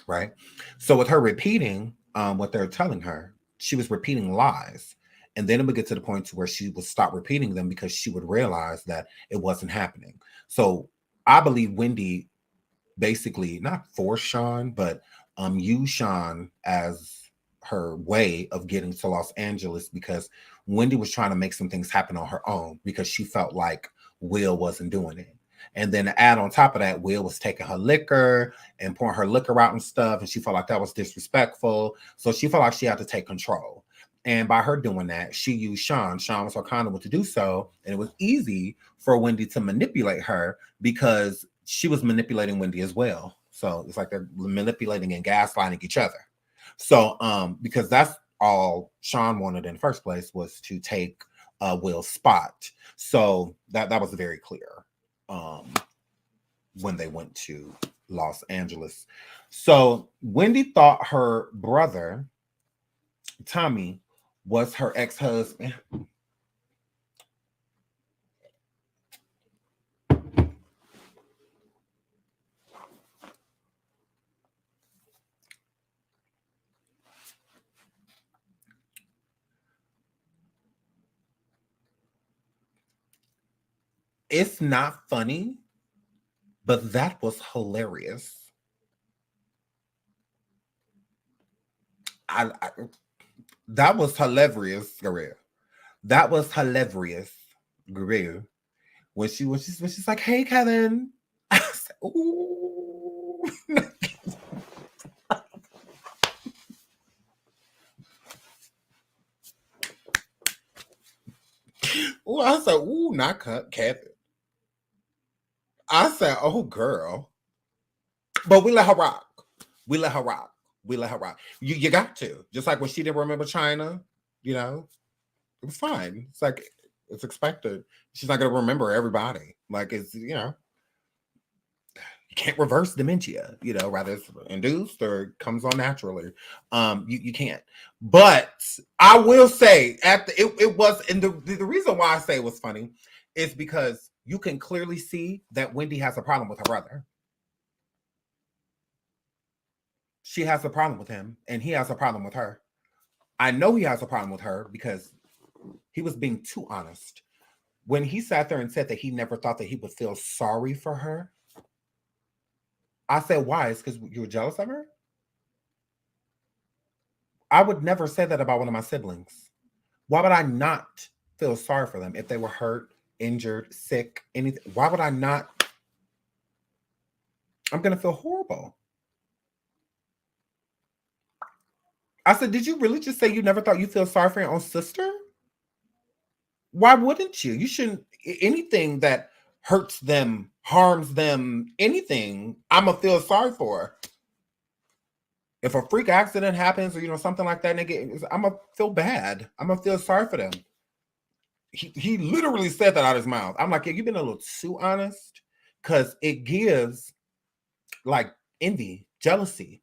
right? So with her repeating what they're telling her, she was repeating lies. And then it would get to the point to where she would stop repeating them because she would realize that it wasn't happening. So I believe Wendy basically not forced Sean, but used Sean as her way of getting to Los Angeles, because Wendy was trying to make some things happen on her own because she felt like Will wasn't doing it. And then to add on top of that, Will was taking her liquor and pouring her liquor out and stuff. And she felt like that was disrespectful. So she felt like she had to take control. And by her doing that, she used Sean. Sean was her conduit to do so. And it was easy for Wendy to manipulate her because she was manipulating Wendy as well. So it's like they're manipulating and gaslighting each other. So because that's all Sean wanted in the first place, was to take Will's spot. So that was very clear when they went to Los Angeles. So Wendy thought her brother, Tommy, was her ex-husband. It's not funny, but that was hilarious. That was hilarious, Gabriel. That was hilarious, Gabriel. When she's like, "Hey, Kevin," I said, "Ooh." Ooh, I said, "Ooh, not Kevin." I said, "Oh, girl," but we let her rock. We let her rock. We let her rock. You got to, just like when she didn't remember Chyna, you know, it was fine. It's like it's expected. She's not gonna remember everybody. Like it's, you know, you can't reverse dementia. You know, rather it's induced or it comes on naturally. You can't. But I will say, it was, and the reason why I say it was funny is because you can clearly see that Wendy has a problem with her brother. She has a problem with him, and he has a problem with her. I know he has a problem with her because he was being too honest. When he sat there and said that he never thought that he would feel sorry for her, I said, why? It's because you were jealous of her? I would never say that about one of my siblings. Why would I not feel sorry for them if they were hurt, injured, sick, anything? Why would I not? I'm going to feel horrible. I said, did you really just say you never thought you'd feel sorry for your own sister? Why wouldn't you? You shouldn't. Anything that hurts them, harms them, anything, I'm going to feel sorry for. If a freak accident happens or, something like that, I'm going to feel bad. I'm going to feel sorry for them. He literally said that out of his mouth. I'm like, yeah, you've been a little too honest, because it gives like envy, jealousy.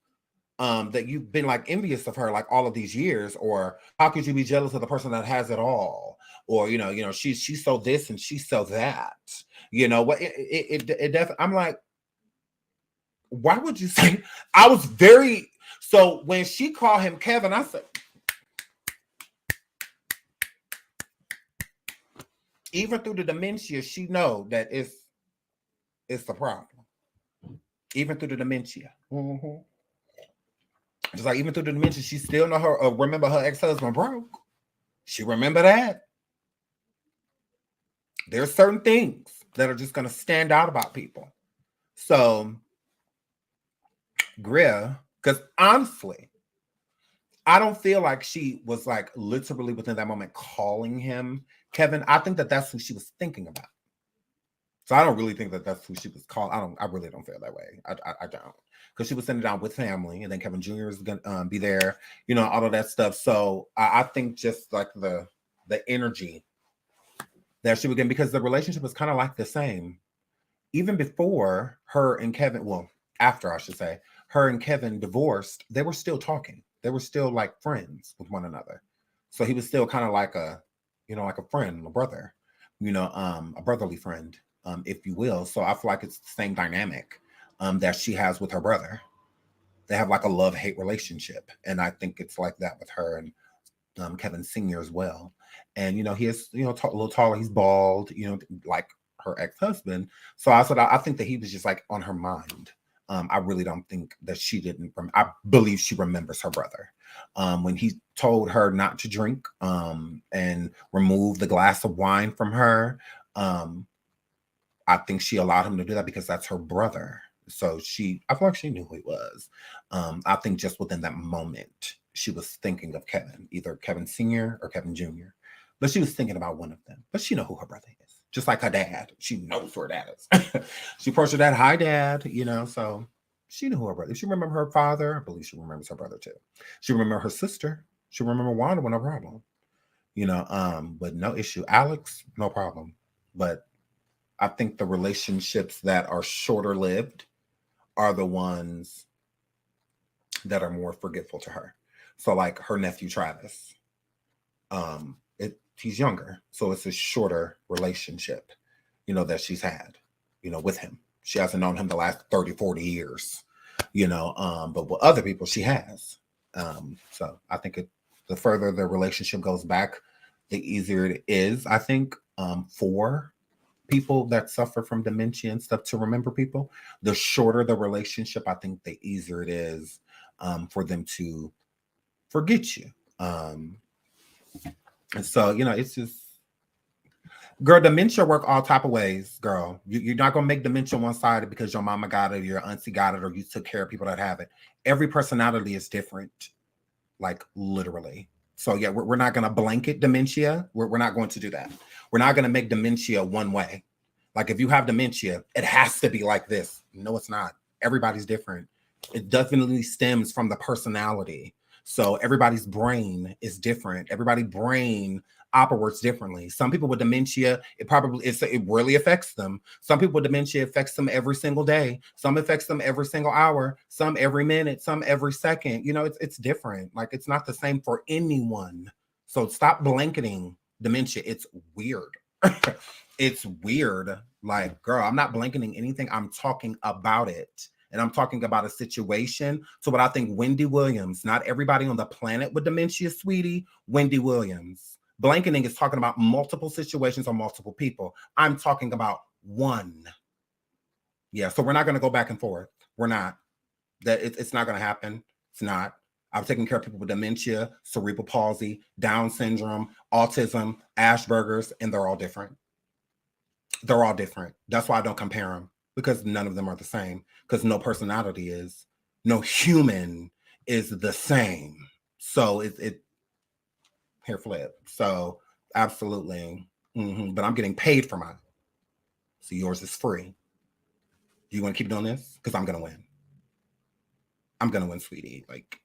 That you've been like envious of her like all of these years, or how could you be jealous of the person that has it all? Or she's so this and she's so that. What it definitely. I'm like, why would you say? I was very so when she called him Kevin, I said, even through the dementia, she know that it's the problem. Even through the dementia. Mm-hmm. Just like even through the dementia, she still know her. Remember her ex-husband broke. She remember that. There's certain things that are just going to stand out about people. So, Greer, because honestly, I don't feel like she was like literally within that moment calling him Kevin. I think that that's who she was thinking about. So I don't really think that that's who she was calling. I really don't feel that way. I don't. Because she was sitting down with family, and then Kevin Jr. is going to be there, all of that stuff. So I think just like the energy that she would get, because the relationship was kind of like the same. Even before her and Kevin, well, after I should say, her and Kevin divorced, they were still talking. They were still like friends with one another. So he was still kind of like a, like a friend, a brother, a brotherly friend, if you will. So I feel like it's the same dynamic that she has with her brother. They have like a love-hate relationship. And I think it's like that with her and Kevin Sr. as well. And, he is, a little taller. He's bald, like her ex-husband. So I think that he was just like on her mind. I really don't think that she didn't. I believe she remembers her brother. When he told her not to drink and remove the glass of wine from her, I think she allowed him to do that because that's her brother. So I feel like she knew who he was. I think just within that moment, she was thinking of Kevin, either Kevin Sr. or Kevin Jr. But she was thinking about one of them. But she know who her brother is. Just like her dad. She knows who her dad is. She approached her dad, hi, Dad, so she knew who her brother is. She remembered her father. I believe she remembers her brother, too. She remembered her sister. She remembered Wanda with no problem. But no issue. Alex, no problem. But I think the relationships that are shorter lived are the ones that are more forgetful to her. So like her nephew Travis, he's younger, so it's a shorter relationship, that she's had, with him. She hasn't known him the last 30, 40 years, but with other people she has. So I think the further the relationship goes back, the easier it is, I think, for people that suffer from dementia and stuff to remember people. The shorter the relationship, I think the easier it is for them to forget you. And so, it's just, girl, dementia work all type of ways, girl. You're not going to make dementia one-sided because your mama got it, or your auntie got it, or you took care of people that have it. Every personality is different, like literally. So yeah, we're not going to blanket dementia. We're not going to do that. We're not going to make dementia one way. Like if you have dementia, it has to be like this. No, it's not. Everybody's different. It definitely stems from the personality. So everybody's brain is different. Everybody's brain operates differently. Some people with dementia, it really affects them. Some people with dementia affects them every single day. Some affects them every single hour. Some every minute. Some every second. It's different. Like it's not the same for anyone. So stop blanketing dementia. It's weird. It's weird. Like, girl, I'm not blanketing anything. I'm talking about it. And I'm talking about a situation. So what I think Wendy Williams, not everybody on the planet with dementia, sweetie, Wendy Williams. Blanketing is talking about multiple situations or multiple people. I'm talking about one. Yeah, so we're not going to go back and forth. We're not. It's not going to happen. It's not. I've taken care of people with dementia, cerebral palsy, Down syndrome, autism, Asperger's, and they're all different. They're all different. That's why I don't compare them, because none of them are the same, because no personality is, no human is the same. So it here flip. So absolutely. But I'm getting paid for mine. So yours is free. Do you want to keep doing this? Because I'm going to win. I'm going to win, sweetie. Like,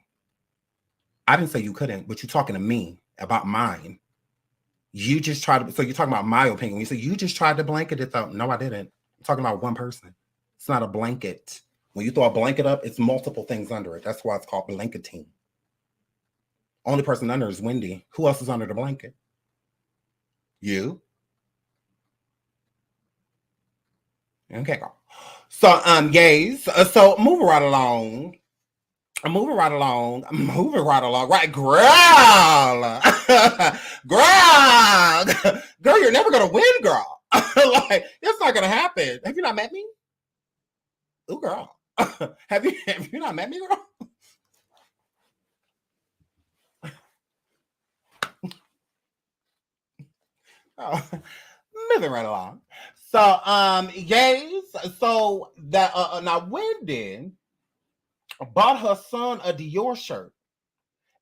I didn't say you couldn't, but you're talking to me about mine. You just tried to, so you're talking about my opinion. You say you just tried to blanket it though. No, I didn't. I'm talking about one person. It's not a blanket. When you throw a blanket up, it's multiple things under it. That's why it's called blanketing. Only person under is Wendy. Who else is under the blanket? You. Okay, girl. So, gays. So moving right along. Right, girl. Girl, you're never gonna win, girl. Like, it's not gonna happen. Have you not met me? Ooh, girl. Have you not met me, girl? Oh, moving right along. So, gays. So that now Wendy bought her son a Dior shirt.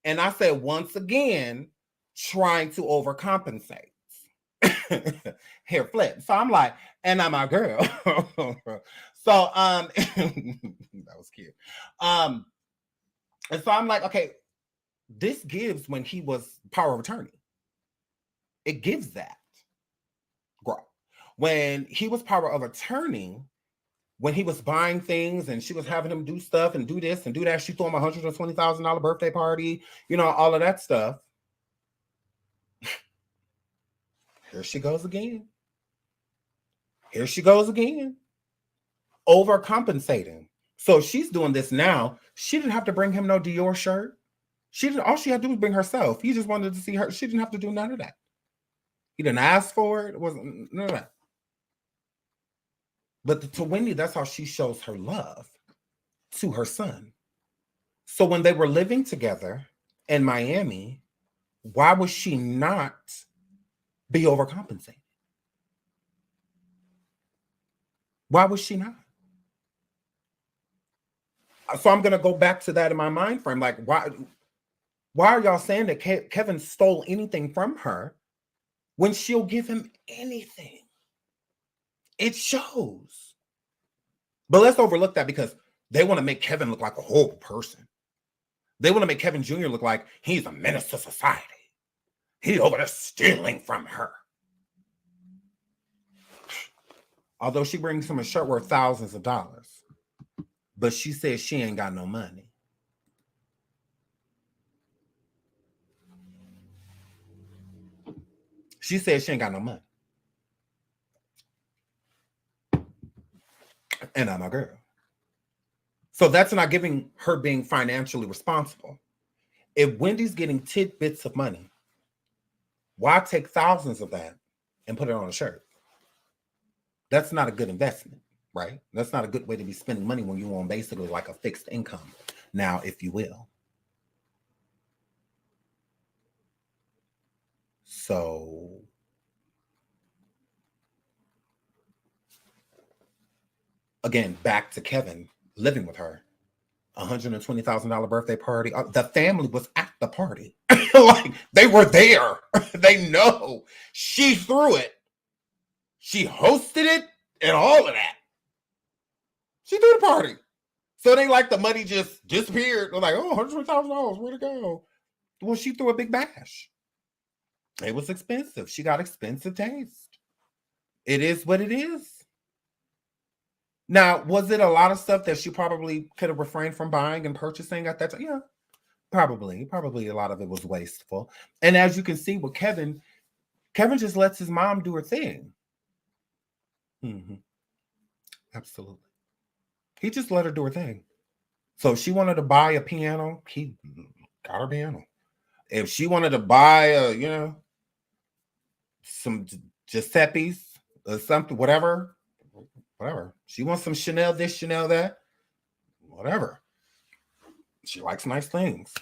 And I said, once again, trying to overcompensate. Hair flip. So I'm like, and I'm a girl. So that was cute. And so I'm like, okay, this gives when he was power of attorney. It gives that. Girl. When he was power of attorney, when he was buying things and she was having him do stuff and do this and do that, she threw him $120,000 birthday party, all of that stuff. Here she goes again. Here she goes again. Overcompensating. So she's doing this now. She didn't have to bring him no Dior shirt. She didn't. All she had to do was bring herself. He just wanted to see her. She didn't have to do none of that. He didn't ask for it. It wasn't none of that. But to Wendy, that's how she shows her love to her son. So when they were living together in Miami, why would she not be overcompensating? Why was she not? So I'm going to go back to that in my mind frame. Like, why are y'all saying that Kevin stole anything from her when she'll give him anything? It shows. But let's overlook that because they want to make Kevin look like a horrible person. They want to make Kevin Jr. look like he's a menace to society. He's over there stealing from her. Although she brings him a shirt worth thousands of dollars. But she says she ain't got no money. She says she ain't got no money. And I'm a girl. So that's not giving her being financially responsible. If Wendy's getting tidbits of money, why take thousands of that and put it on a shirt? That's not a good investment, right? That's not a good way to be spending money when you own basically like a fixed income now, if you will. So again, back to Kevin living with her, $120,000 birthday party. The family was at the party. Like they were there. They know she threw it. She hosted it and all of that. She threw the party. So they like the money just disappeared. They're like, oh, $120,000. Where'd it go? Well, she threw a big bash. It was expensive. She got expensive taste. It is what it is. Now, was it a lot of stuff that she probably could have refrained from buying and purchasing at that time? Yeah, probably. Probably a lot of it was wasteful. And as you can see with Kevin just lets his mom do her thing. Mm-hmm. Absolutely. He just let her do her thing. So if she wanted to buy a piano, he got her piano. If she wanted to buy some Giuseppe's or something, whatever. She wants some Chanel this, Chanel that, whatever. She likes nice things.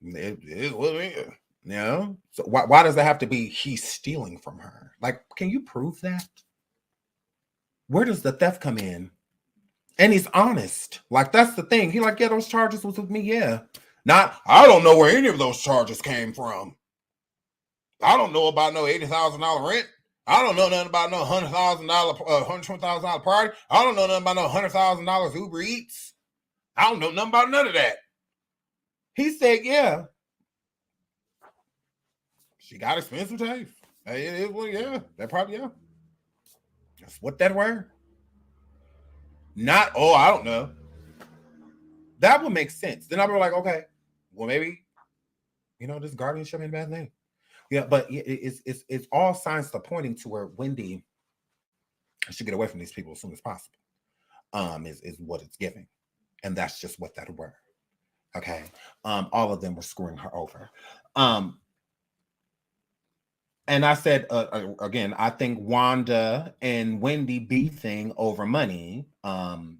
It is what it is. You know? So why does it have to be he's stealing from her? Like, can you prove that? Where does the theft come in? And he's honest. Like, that's the thing. He like, yeah, those charges was with me, yeah. Not, I don't know where any of those charges came from. I don't know about no $80,000 rent. I don't know nothing about no $100,000, $120,000 party. I don't know nothing about no $100,000 Uber Eats. I don't know nothing about none of that. He said, yeah. She got expensive taste. Yeah, that probably, yeah. That's what that were. Not, oh, I don't know. That would make sense. Then I'd be like, okay, well, maybe, this guardianship ain't a bad thing. Yeah, but it's all signs are pointing to where Wendy should get away from these people as soon as possible. Is what it's giving. And that's just what that were. Okay. All of them were screwing her over. And I said, again, I think Wanda and Wendy beefing over money. And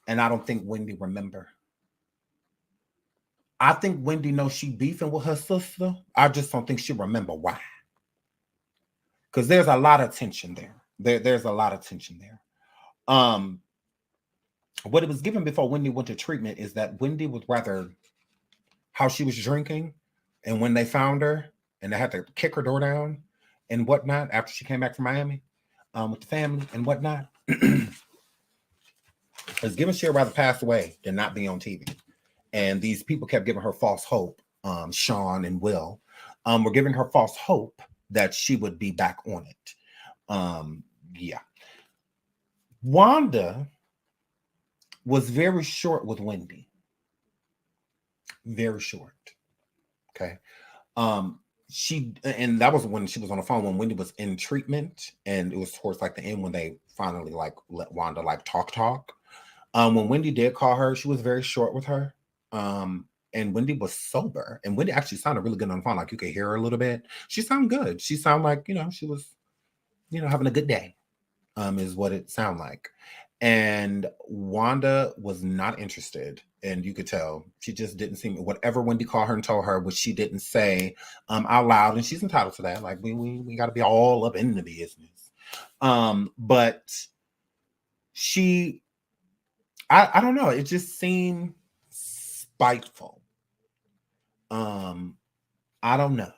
I don't think Wendy remember. I think Wendy knows she beefing with her sister. I just don't think she remember why. Because there's a lot of tension there. There's a lot of tension there. What it was given before Wendy went to treatment is that Wendy was rather how she was drinking. And when they found her and they had to kick her door down and whatnot after she came back from Miami with the family and whatnot, it was given she'd rather pass away than not be on TV. And these people kept giving her false hope. Sean and Will were giving her false hope that she would be back on it. Yeah. Wanda was very short with Wendy. Very short. Okay. and that was when she was on the phone when Wendy was in treatment, and it was towards like the end when they finally like let Wanda like talk. When Wendy did call her, she was very short with her. And Wendy was sober, and Wendy actually sounded really good on the phone. Like you could hear her a little bit. She sounded good. She sounded like, she was, having a good day, is what it sounded like. And Wanda was not interested, and you could tell she just didn't seem, whatever Wendy called her and told her, which she didn't say out loud, and she's entitled to that. Like we got to be all up in the business. But I don't know. It just seemed spiteful. I don't know.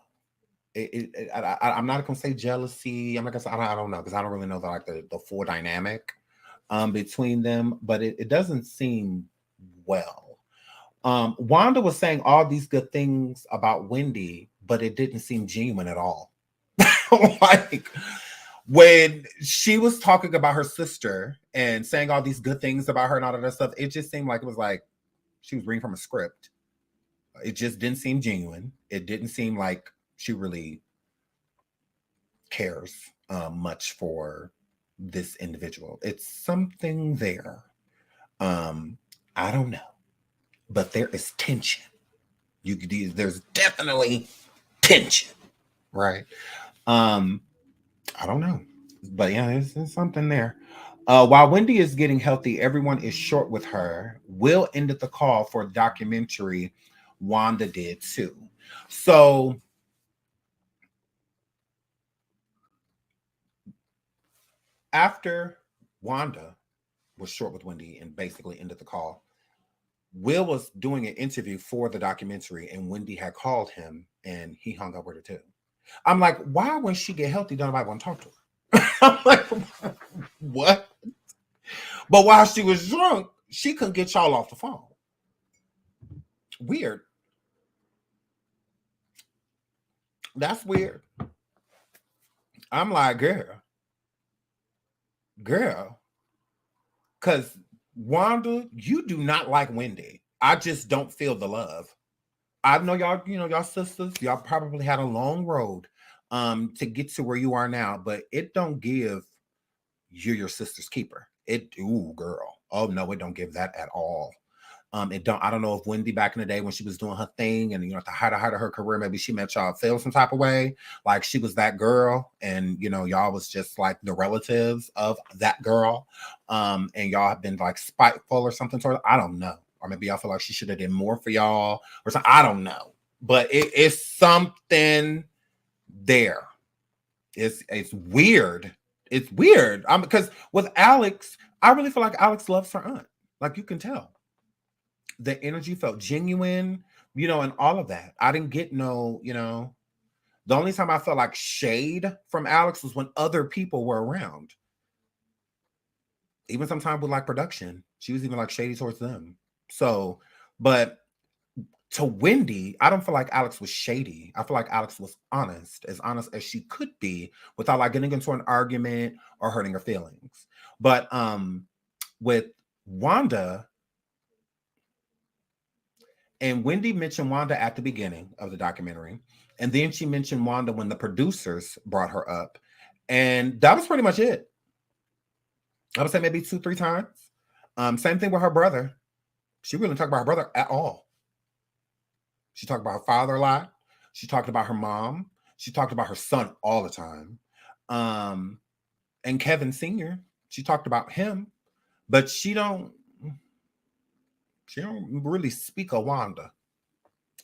I'm not gonna say jealousy. I'm not gonna say I don't know, because I don't really know the full dynamic between them, but it doesn't seem well. Wanda was saying all these good things about Wendy, but it didn't seem genuine at all. Like when she was talking about her sister and saying all these good things about her and all of that stuff, it just seemed like it was like she was reading from a script. It just didn't seem genuine. It didn't seem like she really cares much for this individual. It's something there. I don't know, but there is tension. There's definitely tension, right? I don't know, but yeah, there's something there. While Wendy is getting healthy, everyone is short with her. Will ended the call for a documentary. Wanda did too. So after Wanda was short with Wendy and basically ended the call, Will was doing an interview for the documentary, and Wendy had called him and he hung up with her too. I'm like, why when she get healthy, don't nobody want to talk to her? I'm like, what? But while she was drunk, she couldn't get y'all off the phone. Weird. That's weird. I'm like, girl, because Wanda, you do not like Wendy. I just don't feel the love. I know y'all, y'all sisters, y'all probably had a long road to get to where you are now, but it don't give you your sister's keeper. Ooh, girl. Oh no, it don't give that at all. I don't know if Wendy back in the day when she was doing her thing and at the height of her career, maybe she met y'all feel some type of way. Like she was that girl, and y'all was just like the relatives of that girl. And y'all have been like spiteful or something sort of. I don't know. Or maybe y'all feel like she should have done more for y'all or something. I don't know. But it's something there. It's weird. It's weird. Because with Alex, I really feel like Alex loves her aunt. Like you can tell. The energy felt genuine, and all of that. I didn't get the only time I felt like shade from Alex was when other people were around. Even sometimes with like production, she was even like shady towards them. So, but to Wendy, I don't feel like Alex was shady. I feel like Alex was honest as she could be without like getting into an argument or hurting her feelings. But with Wanda, and Wendy mentioned Wanda at the beginning of the documentary. And then she mentioned Wanda when the producers brought her up. And that was pretty much it. I would say maybe 2-3 times. Same thing with her brother. She really didn't talk about her brother at all. She talked about her father a lot. She talked about her mom. She talked about her son all the time. And Kevin Sr., she talked about him. But she don't really speak of Wanda.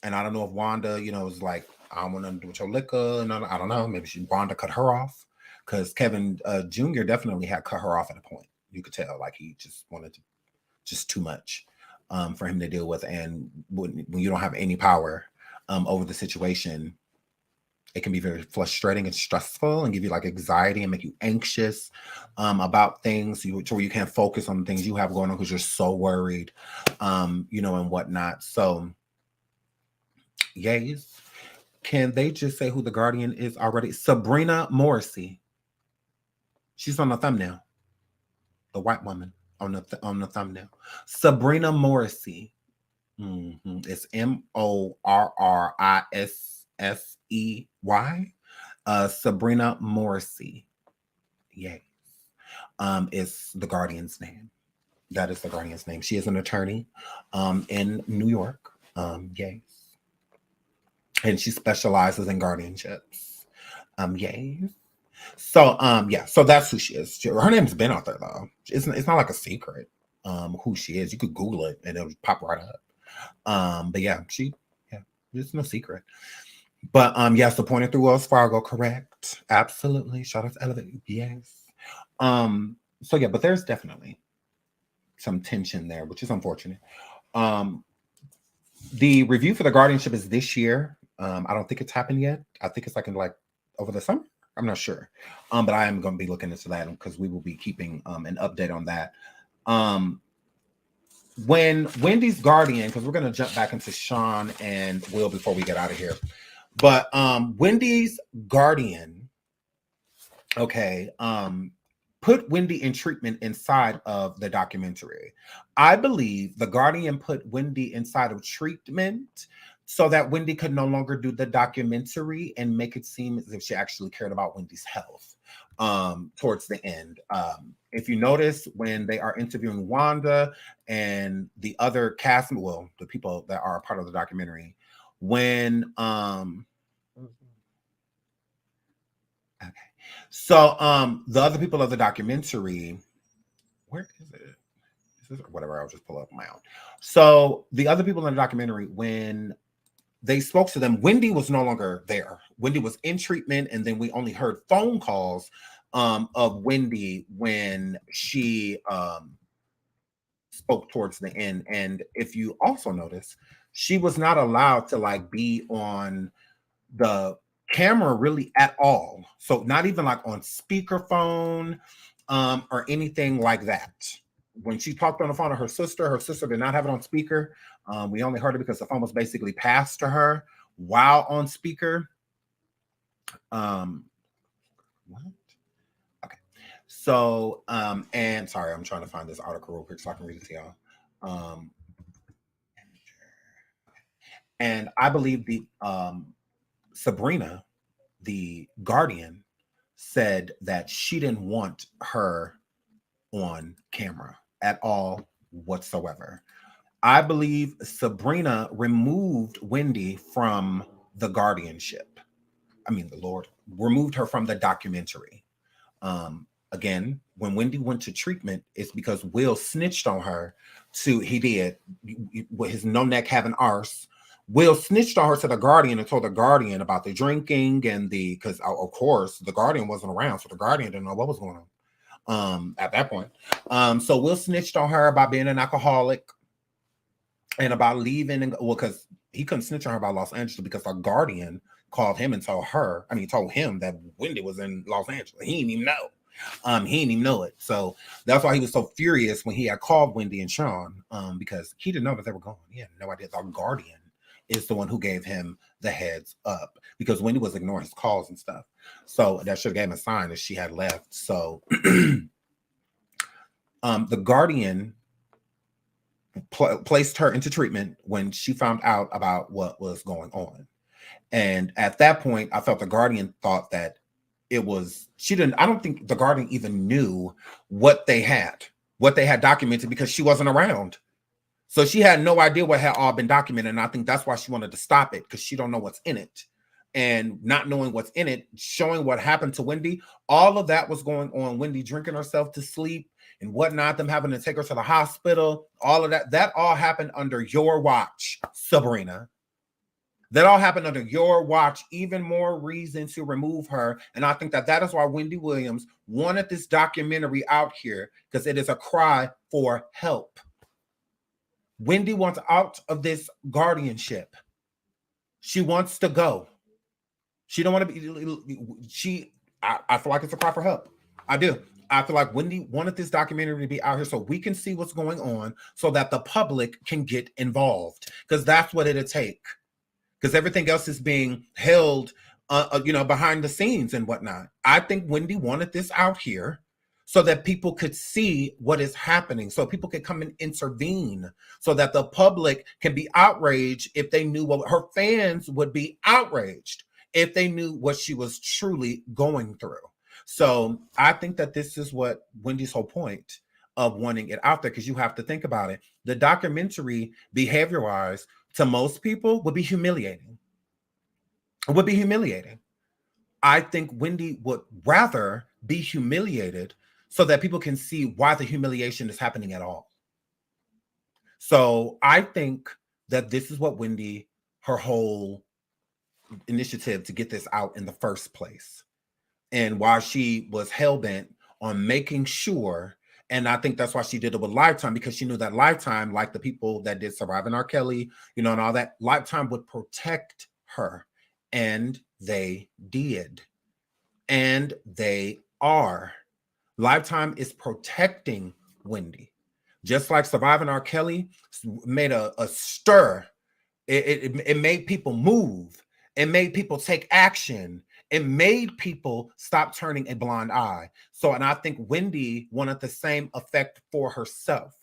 And I don't know if Wanda, is like, I don't want nothing to do with your liquor. And I don't know. Maybe Wanda cut her off. Because Kevin Jr. definitely had cut her off at a point. You could tell, like he just wanted just too much for him to deal with. And when you don't have any power over the situation, it can be very frustrating and stressful and give you like anxiety and make you anxious about things to where you can't focus on the things you have going on because you're so worried, and whatnot. So, yes. Can they just say who the guardian is already? Sabrina Morrissey. She's on the thumbnail. The white woman on the thumbnail. Sabrina Morrissey. It's Morrissey. Sey. Sabrina Morrissey. Yay. Is the guardian's name. That is the guardian's name. She is an attorney in New York. Yay. And she specializes in guardianships. Yay. So yeah, so that's who she is. Her name's been out there though. It's not like a secret who she is. You could Google it and it'll pop right up. But yeah, it's no secret. But yes, appointed through Wells Fargo, correct. Absolutely. Shout out to Elevate. Yes. So yeah, but there's definitely some tension there, which is unfortunate. The review for the guardianship is this year. I don't think it's happened yet. I think it's like over the summer. I'm not sure. But I am going to be looking into that because we will be keeping an update on that. When Wendy's guardian, because we're going to jump back into Sean and Will before we get out of here. But Wendy's guardian, okay, put Wendy in treatment inside of the documentary. I believe the guardian put Wendy inside of treatment so that Wendy could no longer do the documentary and make it seem as if she actually cared about Wendy's health towards the end. If you notice, when they are interviewing Wanda and the other cast, well, the people that are a part of the documentary, when okay. So the other people of the documentary, where is it? Is this whatever? I'll just pull up my own. So the other people in the documentary, when they spoke to them, Wendy was no longer there. Wendy was in treatment, and then we only heard phone calls of Wendy when she spoke towards the end. And if you also notice, she was not allowed to like be on the camera really at all. So not even like on speakerphone or anything like that. When she talked on the phone to her sister did not have it on speaker. We only heard it because the phone was basically passed to her while on speaker. What? Okay. So, and sorry, I'm trying to find this article real quick so I can read it to y'all. And I believe the Sabrina, the guardian, said that she didn't want her on camera at all whatsoever. I believe Sabrina removed Wendy from the guardianship. I mean, the Lord removed her from the documentary. Again, when Wendy went to treatment, it's because Will snitched on her he did, with his no neck having arse. Will snitched on her to the guardian and told the guardian about the drinking and because of course the guardian wasn't around, so the guardian didn't know what was going on at that point. So Will snitched on her about being an alcoholic and about leaving, because he couldn't snitch on her about Los Angeles because our guardian called him and told him that Wendy was in Los Angeles. He didn't even know. He didn't even know it. So that's why he was so furious when he had called Wendy and Sean, because he didn't know that they were gone. He had no idea. Our guardian is the one who gave him the heads up because Wendy was ignoring his calls and stuff. So that should have gave him a sign that she had left. So the guardian placed her into treatment when she found out about what was going on. And at that point, I felt the guardian thought that I don't think the guardian even knew what they had documented because she wasn't around. So she had no idea what had all been documented. And I think that's why she wanted to stop it, because she don't know what's in it. And not knowing what's in it, showing what happened to Wendy, all of that was going on. Wendy drinking herself to sleep and whatnot, them having to take her to the hospital, all of that all happened under your watch, Sabrina. That all happened under your watch. Even more reason to remove her. And I think that is why Wendy Williams wanted this documentary out here, because it is a cry for help. Wendy wants out of this guardianship. She wants to go. She don't want to be. I feel like it's a cry for help. I do. I feel like Wendy wanted this documentary to be out here so we can see what's going on, so that the public can get involved, because that's what it'll take. Because everything else is being held, behind the scenes and whatnot. I think Wendy wanted this out here so that people could see what is happening, so people could come and intervene, so that the public can be outraged if they knew what her fans would be outraged if they knew what she was truly going through. So I think that this is what Wendy's whole point of wanting it out there, because you have to think about it. The documentary, behavior-wise, to most people would be humiliating. It would be humiliating. I think Wendy would rather be humiliated so that people can see why the humiliation is happening at all. So I think that this is what Wendy, her whole initiative to get this out in the first place, and why she was hell-bent on making sure, and I think that's why she did it with Lifetime, because she knew that Lifetime, like the people that did Surviving R. Kelly, and all that, Lifetime would protect her, and they did. And they are. Lifetime is protecting Wendy. Just like Surviving R. Kelly made a stir. It made people move. It made people take action. It made people stop turning a blind eye. So, and I think Wendy wanted the same effect for herself.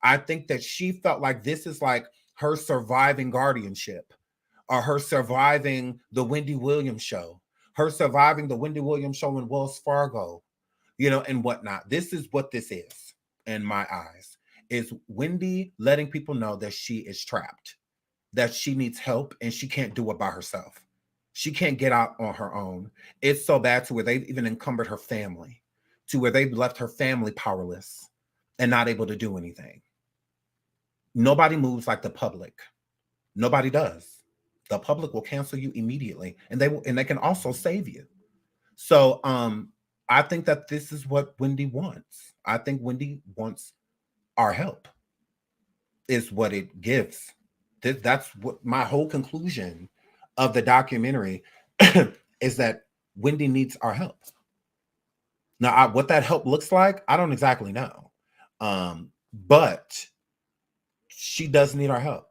I think that she felt like this is like her surviving guardianship, or her surviving the Wendy Williams show, her surviving the Wendy Williams show in Wells Fargo, and whatnot. This is what this is, in my eyes, is Wendy letting people know that she is trapped, that she needs help, and she can't do it by herself. She can't get out on her own. It's so bad to where they've even encumbered her family, to where they've left her family powerless and not able to do anything. Nobody moves like the public. Nobody does. The public will cancel you immediately, and they can also save you. So I think that this is what Wendy wants. I think Wendy wants our help, is what it gives. That's what my whole conclusion of the documentary is, that Wendy needs our help. Now, what that help looks like, I don't exactly know. But she does need our help.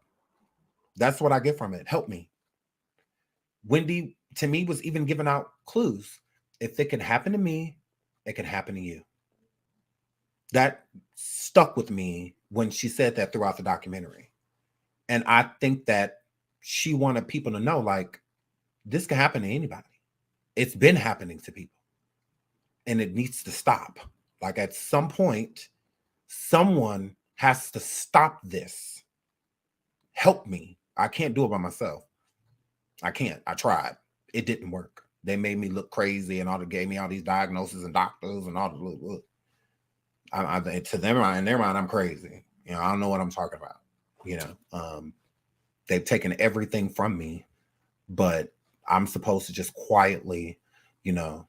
That's what I get from it. Help me. Wendy, to me, was even giving out clues. If it can happen to me, it can happen to you. That stuck with me when she said that throughout the documentary. And I think that she wanted people to know, like, this can happen to anybody. It's been happening to people. And it needs to stop. Like, at some point, someone has to stop this. Help me. I can't do it by myself. I can't. I tried. It didn't work. They made me look crazy, and gave me all these diagnoses and doctors and all the look. To them, in their mind, I'm crazy. I don't know what I'm talking about. They've taken everything from me, but I'm supposed to just quietly,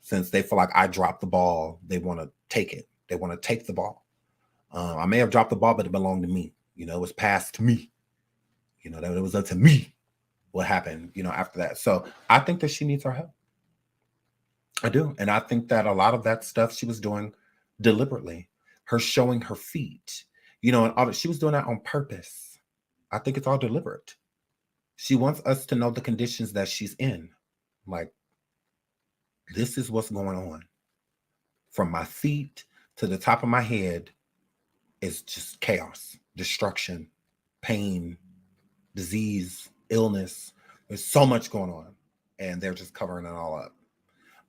since they feel like I dropped the ball, they want to take it. They want to take the ball. I may have dropped the ball, but it belonged to me. It was passed to me. That it was up to me what happened, after that. So I think that she needs our help. I do. And I think that a lot of that stuff she was doing deliberately, her showing her feet, and all that, she was doing that on purpose. I think it's all deliberate. She wants us to know the conditions that she's in. Like, this is what's going on. From my feet to the top of my head is just chaos, destruction, pain, disease, illness. There's so much going on, and they're just covering it all up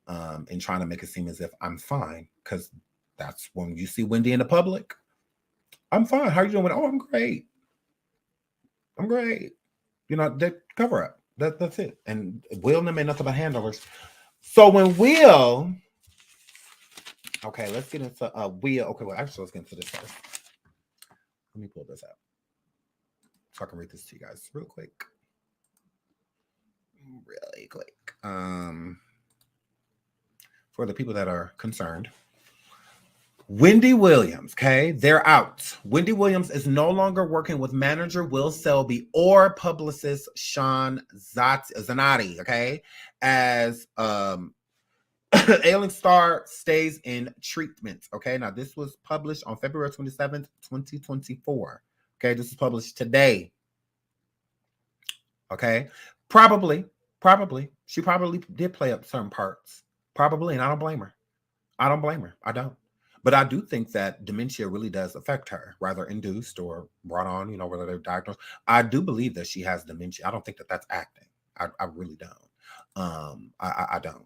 and trying to make it seem as if I'm fine, because that's when you see Wendy in the public. I'm fine. How are you doing? Oh, I'm great. I'm great. They cover up. That's it. And Will and them ain't nothing but handlers. So when Will, okay, let's get into Will. Okay, well, actually, let's get into this first. Let me pull this out so I can read this to you guys real quick. Really quick. For the people that are concerned. Wendy Williams, okay, they're out. Wendy Williams is no longer working with manager Will Selby or publicist Sean Zanotti, okay, as Ailing Star stays in treatment, okay. Now, this was published on February 27th, 2024, okay. This is published today, okay. Probably, she probably did play up certain parts, probably, and I don't blame her. I don't. But I do think that dementia really does affect her, rather induced or brought on, whether they're diagnosed. I do believe that she has dementia. I don't think that that's acting. I really don't. I don't.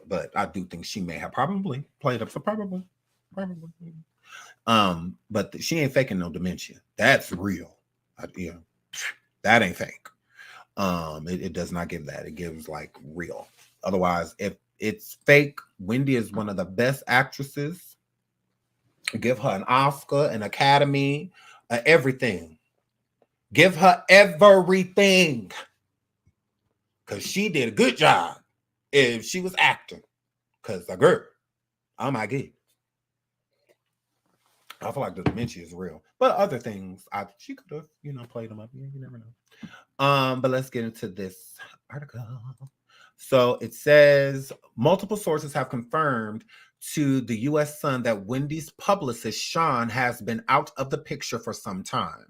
But I do think she may have probably played up. So probably. But she ain't faking no dementia. That's real. That ain't fake. It does not give that. It gives like real. Otherwise, if it's fake, Wendy is one of the best actresses. Give her an Oscar, an Academy, everything. Give her everything. Because she did a good job if she was acting. Because the girl, oh my God. I feel like the dementia is real. But other things, she could have, played them up. You never know. But let's get into this article. So it says, multiple sources have confirmed to the U.S. Sun that Wendy's publicist, Sean, has been out of the picture for some time,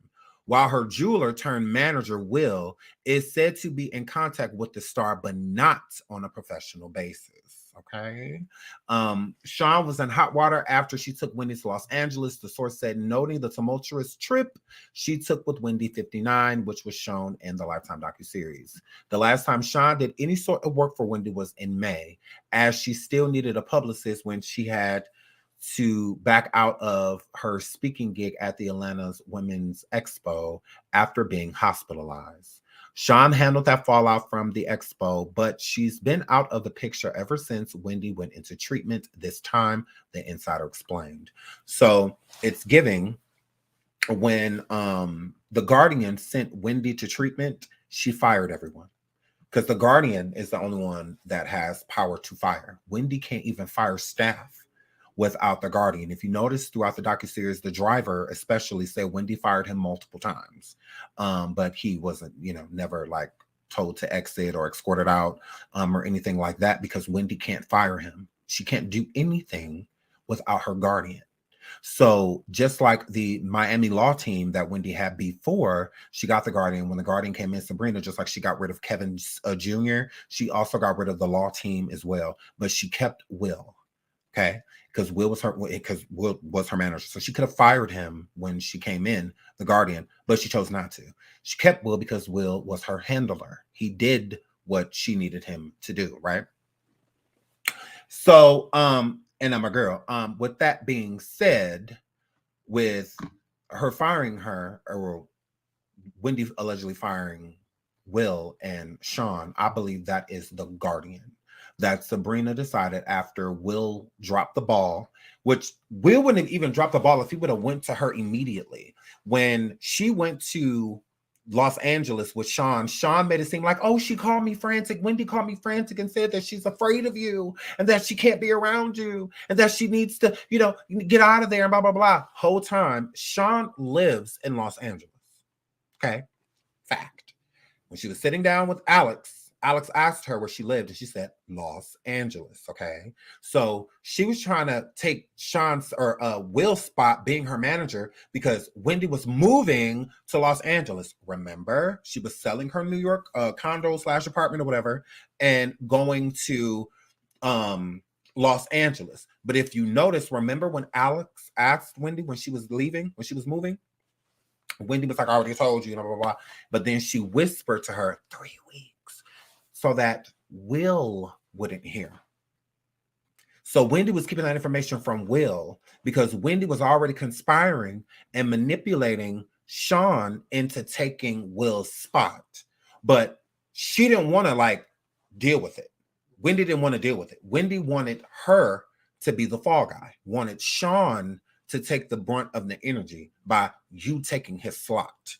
while her jeweler turned manager, Will, is said to be in contact with the star, but not on a professional basis. Okay. Sean was in hot water after she took Wendy to Los Angeles, the source said, noting the tumultuous trip she took with Wendy 59, which was shown in the Lifetime docuseries. The last time Sean did any sort of work for Wendy was in May, as she still needed a publicist when she had to back out of her speaking gig at the Atlanta's Women's Expo after being hospitalized. Sean handled that fallout from the expo, but she's been out of the picture ever since Wendy went into treatment this time, the insider explained. So it's giving when the Guardian sent Wendy to treatment, she fired everyone. Because the Guardian is the only one that has power to fire. Wendy can't even fire staff without the Guardian. If you notice throughout the docuseries, the driver especially said Wendy fired him multiple times. But he wasn't, never like told to exit or escorted out or anything like that, because Wendy can't fire him. She can't do anything without her Guardian. So just like the Miami law team that Wendy had before she got the Guardian, when the Guardian came in, Sabrina, just like she got rid of Kevin Jr., she also got rid of the law team as well. But she kept Will. Okay. Because Will was her manager. So she could have fired him when she came in, the Guardian, but she chose not to. She kept Will because Will was her handler. He did what she needed him to do, right? So, and I'm a girl. With that being said, with her firing her, or Wendy allegedly firing Will and Sean, I believe that is the Guardian. That Sabrina decided after Will dropped the ball, which Will wouldn't have even dropped the ball if he would have went to her immediately. When she went to Los Angeles with Sean made it seem like, oh, she called me frantic. Wendy called me frantic and said that she's afraid of you and that she can't be around you and that she needs to, get out of there and blah, blah, blah. Whole time, Sean lives in Los Angeles. Okay. Fact. When she was sitting down with Alex asked her where she lived, and she said Los Angeles. Okay, so she was trying to take Sean's or Will's spot being her manager because Wendy was moving to Los Angeles. Remember, she was selling her New York condo / apartment or whatever, and going to Los Angeles. But if you notice, remember when Alex asked Wendy when she was leaving, when she was moving, Wendy was like, I already told you, blah, blah, blah. But then she whispered to her 3 weeks. So that Will wouldn't hear. So Wendy was keeping that information from Will because Wendy was already conspiring and manipulating Sean into taking Will's spot. But she didn't want to deal with it. Wendy didn't want to deal with it. Wendy wanted her to be the fall guy, wanted Sean to take the brunt of the energy by you taking his slot.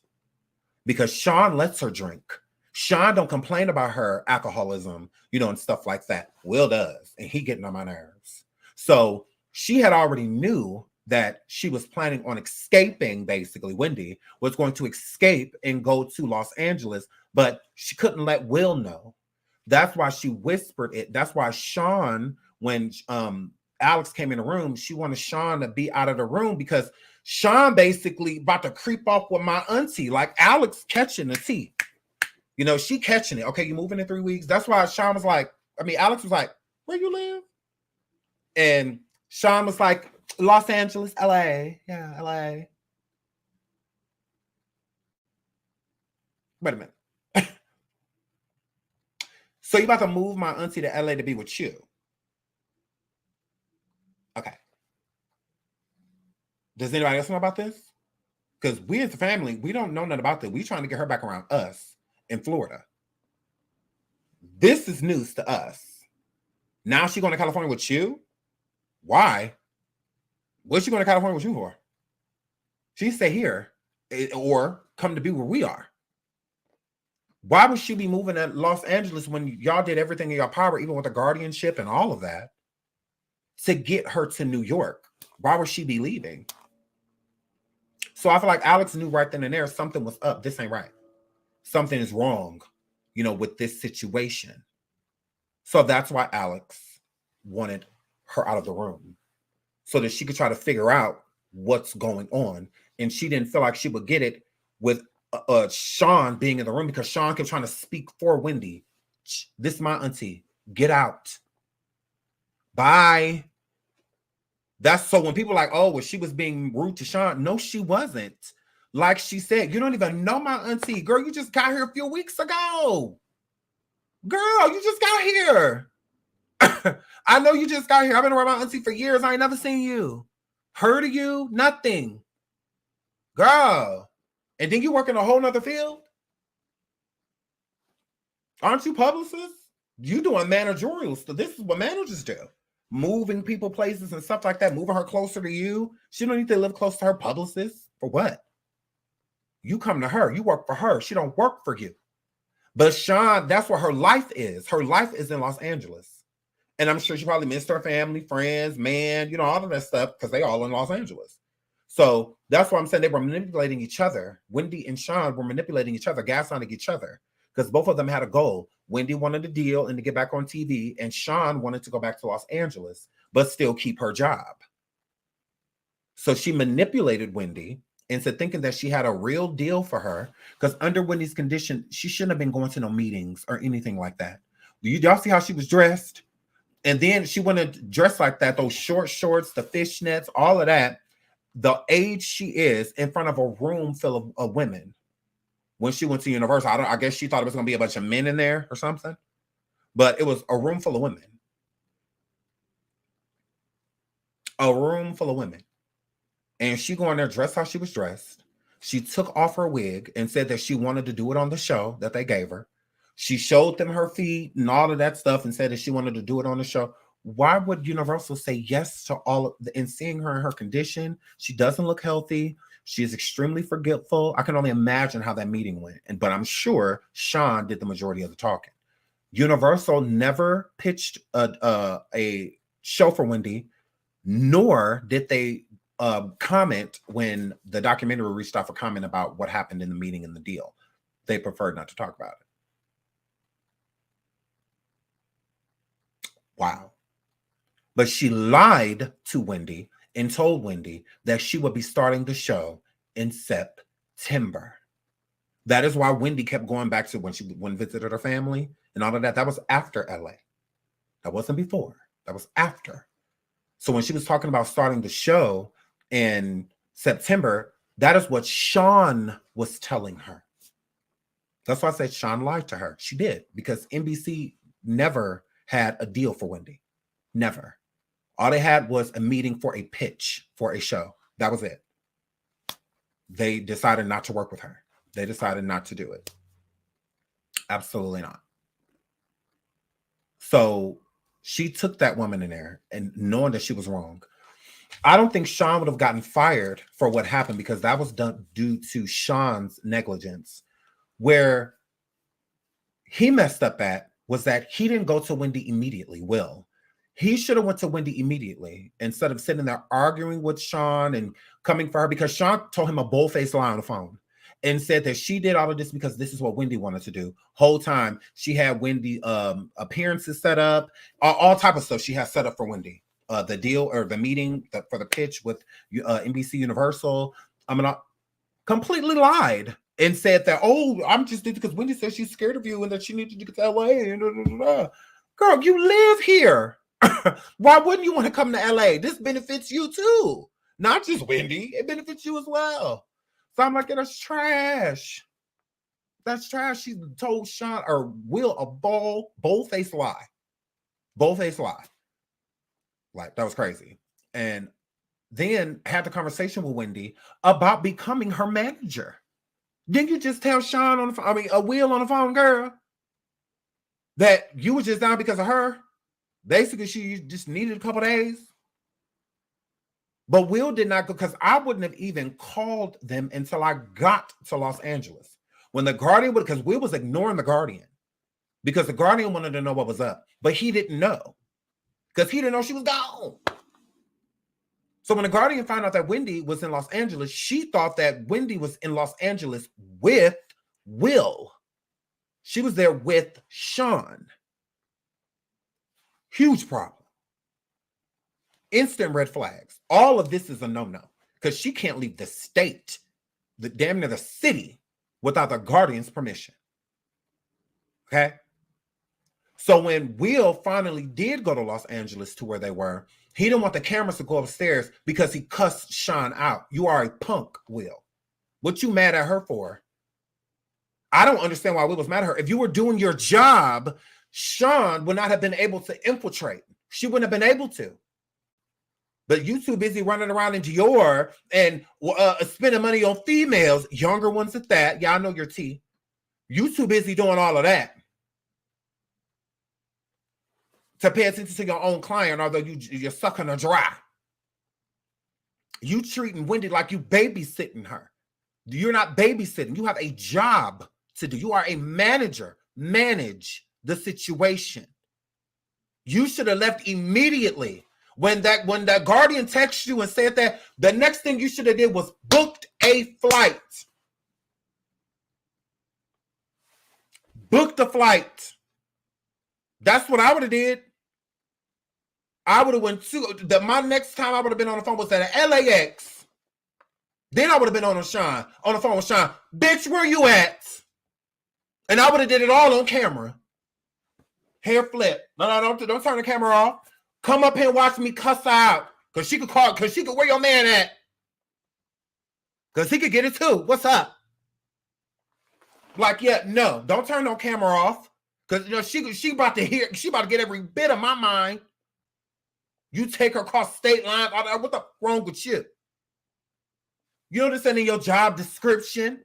Because Sean lets her drink. Sean don't complain about her alcoholism, and stuff like that. Will does, and he getting on my nerves. So she had already knew that she was planning on escaping, basically. Wendy was going to escape and go to Los Angeles, but she couldn't let Will know. That's why she whispered it. That's why Sean, when Alex came in the room, she wanted Sean to be out of the room because Sean basically about to creep off with my auntie, like Alex catching the tea. She catching it. Okay, you moving in 3 weeks. That's why Sean was like, Alex was like, where you live? And Sean was like, Los Angeles, LA. Yeah, LA. Wait a minute. So you about to move my auntie to LA to be with you? Okay. Does anybody else know about this? Because we as a family, we don't know nothing about this. We trying to get her back around us in Florida. This is news to us. Now she going to California with you? Why? What's she going to California with you for? She stay here or come to be where we are. Why would she be moving to Los Angeles when y'all did everything in your power, even with the guardianship and all of that, to get her to New York? Why would she be leaving? So I feel like Alex knew right then and there something was up. This ain't right. Something is wrong, with this situation. So that's why Alex wanted her out of the room, so that she could try to figure out what's going on. And she didn't feel like she would get it with Sean being in the room, because Sean kept trying to speak for Wendy. This is my auntie. Get out. Bye. That's so when people are like, oh, well, she was being rude to Sean. No, she wasn't. Like she said, you don't even know my auntie. Girl, you just got here a few weeks ago. Girl, you just got here. I know you just got here. I've been around my auntie for years. I ain't never seen you. Heard of you? Nothing. Girl. And then you work in a whole nother field? Aren't you publicist? You doing managerial stuff. This is what managers do. Moving people places and stuff like that. Moving her closer to you. She don't need to live close to her publicist. For what? You come to her. You work for her. She don't work for you. But Sean, that's what her life is. Her life is in Los Angeles. And I'm sure she probably missed her family, friends, man, all of that stuff, because they all in Los Angeles. So that's why I'm saying they were manipulating each other. Wendy and Sean were manipulating each other, gaslighting each other, because both of them had a goal. Wendy wanted a deal and to get back on TV, and Sean wanted to go back to Los Angeles, but still keep her job. So she manipulated Wendy into thinking that she had a real deal for her, because under Wendy's condition, she shouldn't have been going to no meetings or anything like that. Y'all see how she was dressed? And then she went to dress like that, those short shorts, the fishnets, all of that. The age she is in front of a room full of women. When she went to Universal, I guess she thought it was going to be a bunch of men in there or something. But it was a room full of women. A room full of women. And she going there dressed how she was dressed. She took off her wig and said that she wanted to do it on the show that they gave her. She showed them her feet and all of that stuff and said that she wanted to do it on the show. Why would Universal say yes to all of the, and seeing her in her condition? She doesn't look healthy. She is extremely forgetful. I can only imagine how that meeting went. But I'm sure Sean did the majority of the talking. Universal never pitched a show for Wendy, nor did they comment when the documentary reached out for comment about what happened in the meeting and the deal. They preferred not to talk about it. Wow. But she lied to Wendy and told Wendy that she would be starting the show in September. That is why Wendy kept going back to when she visited her family and all of that. That was after LA. That wasn't before. That was after. So when she was talking about starting the show in September, that is what Sean was telling her. That's why I said Sean lied to her. She did, because NBC never had a deal for Wendy. Never. All they had was a meeting for a pitch for a show. That was it. They decided not to work with her. They decided not to do it. Absolutely not. So she took that woman in there and knowing that she was wrong. I don't think Sean would have gotten fired for what happened, because that was done due to Sean's negligence. Where he messed up at was that he didn't go to Wendy immediately. He should have went to Wendy immediately instead of sitting there arguing with Sean and coming for her, because Sean told him a bull-faced lie on the phone and said that she did all of this because this is what Wendy wanted to do. Whole time she had Wendy appearances set up, all type of stuff she has set up for Wendy. The deal or the meeting for the pitch with NBC Universal. I mean, I completely lied and said that, oh, I'm just doing because Wendy said she's scared of you and that she needed to get to LA. And Girl, you live here. Why wouldn't you want to come to LA? This benefits you too. Not just Wendy. It benefits you as well. So I'm like, yeah, that's trash. That's trash. She told Sean or Will a bold-faced lie. Bold-faced lie. Like, that was crazy. And then had the conversation with Wendy about becoming her manager. Didn't you just tell Sean on the phone, Will on the phone, girl, that you were just down because of her? Basically, she just needed a couple days. But Will did not go, because I wouldn't have even called them until I got to Los Angeles. When the Guardian would, because Will was ignoring the Guardian, because the Guardian wanted to know what was up, but he didn't know, because he didn't know she was gone. So when the Guardian found out that Wendy was in Los Angeles, she thought that Wendy was in Los Angeles with Will. She was there with Sean. Huge problem. Instant red flags. All of this is a no-no because she can't leave the state, the damn near the city, without the Guardian's permission. Okay? So when Will finally did go to Los Angeles to where they were, he didn't want the cameras to go upstairs because he cussed Sean out. You are a punk, Will. What you mad at her for? I don't understand why Will was mad at her. If you were doing your job, Sean would not have been able to infiltrate. She wouldn't have been able to. But you too busy running around in Dior and spending money on females, younger ones at that. Yeah, I know your tea. You too busy doing all of that to pay attention to your own client, although you're sucking her dry. You treating Wendy like you babysitting her. You're not babysitting. You have a job to do. You are a manager. Manage the situation. You should have left immediately. When that Guardian texted you and said that, the next thing you should have did was booked a flight. Booked a flight. That's what I would have did. I would have went to my next time I would have been on the phone was at LAX. Then I would have been on the phone with Sean. Bitch, where you at? And I would have did it all on camera. Hair flip. No, don't turn the camera off. Come up here and watch me cuss her out. Because she could where your man at? Because he could get it too. What's up? Like, yeah, no, don't turn no camera off. Because she about to get every bit of my mind. You take her across state lines. What the wrong with you? You know this ain't in your job description.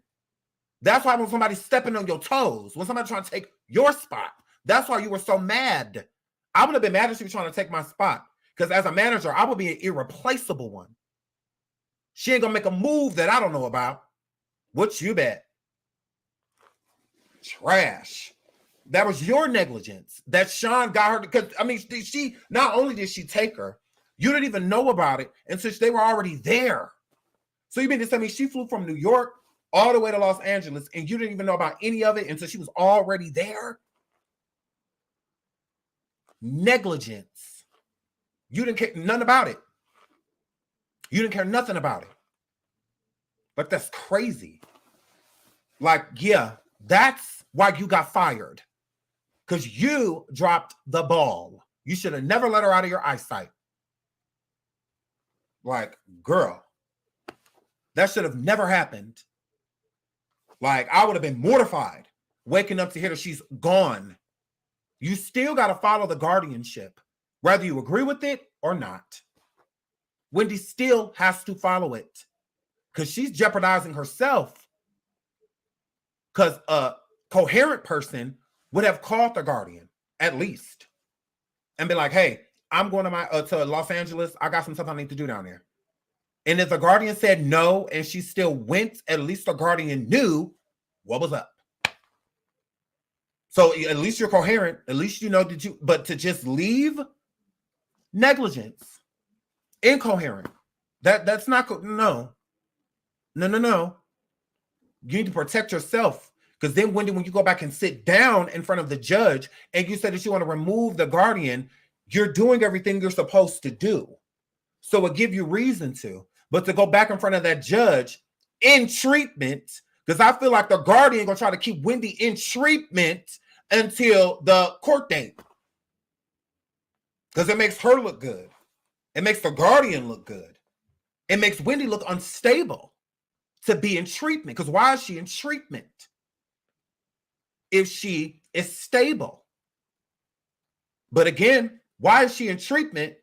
That's why when somebody's stepping on your toes, when somebody's trying to take your spot, that's why you were so mad. I would have been mad if she was trying to take my spot. Because as a manager, I would be an irreplaceable one. She ain't gonna make a move that I don't know about. What you bet? Trash. That was your negligence that Sean got her. Because she not only did she take her, you didn't even know about it, and since they were already there. So you mean to tell me she flew from New York all the way to Los Angeles, and you didn't even know about any of it until she was already there? Negligence. You didn't care nothing about it. You didn't care nothing about it. But that's crazy. Like, yeah, that's why you got fired. Because you dropped the ball. You should have never let her out of your eyesight. Like, girl, that should have never happened. Like, I would have been mortified waking up to hear that she's gone. You still got to follow the guardianship, whether you agree with it or not. Wendy still has to follow it because she's jeopardizing herself. Because a coherent person would have called the Guardian at least and be like, hey, I'm going to Los Angeles. I got some stuff I need to do down there. And if the Guardian said no and she still went, at least the Guardian knew what was up. So at least you're coherent. At least you know but to just leave, negligence, incoherent. That's not no. You need to protect yourself. Because then when you go back and sit down in front of the judge and you say that you want to remove the Guardian, you're doing everything you're supposed to do. So it give you reason to. But to go back in front of that judge in treatment, because I feel like the Guardian going to try to keep Wendy in treatment until the court date. Because it makes her look good. It makes the guardian look good. It makes Wendy look unstable to be in treatment. Because why is she in treatment if she is stable? But again, why is she in treatment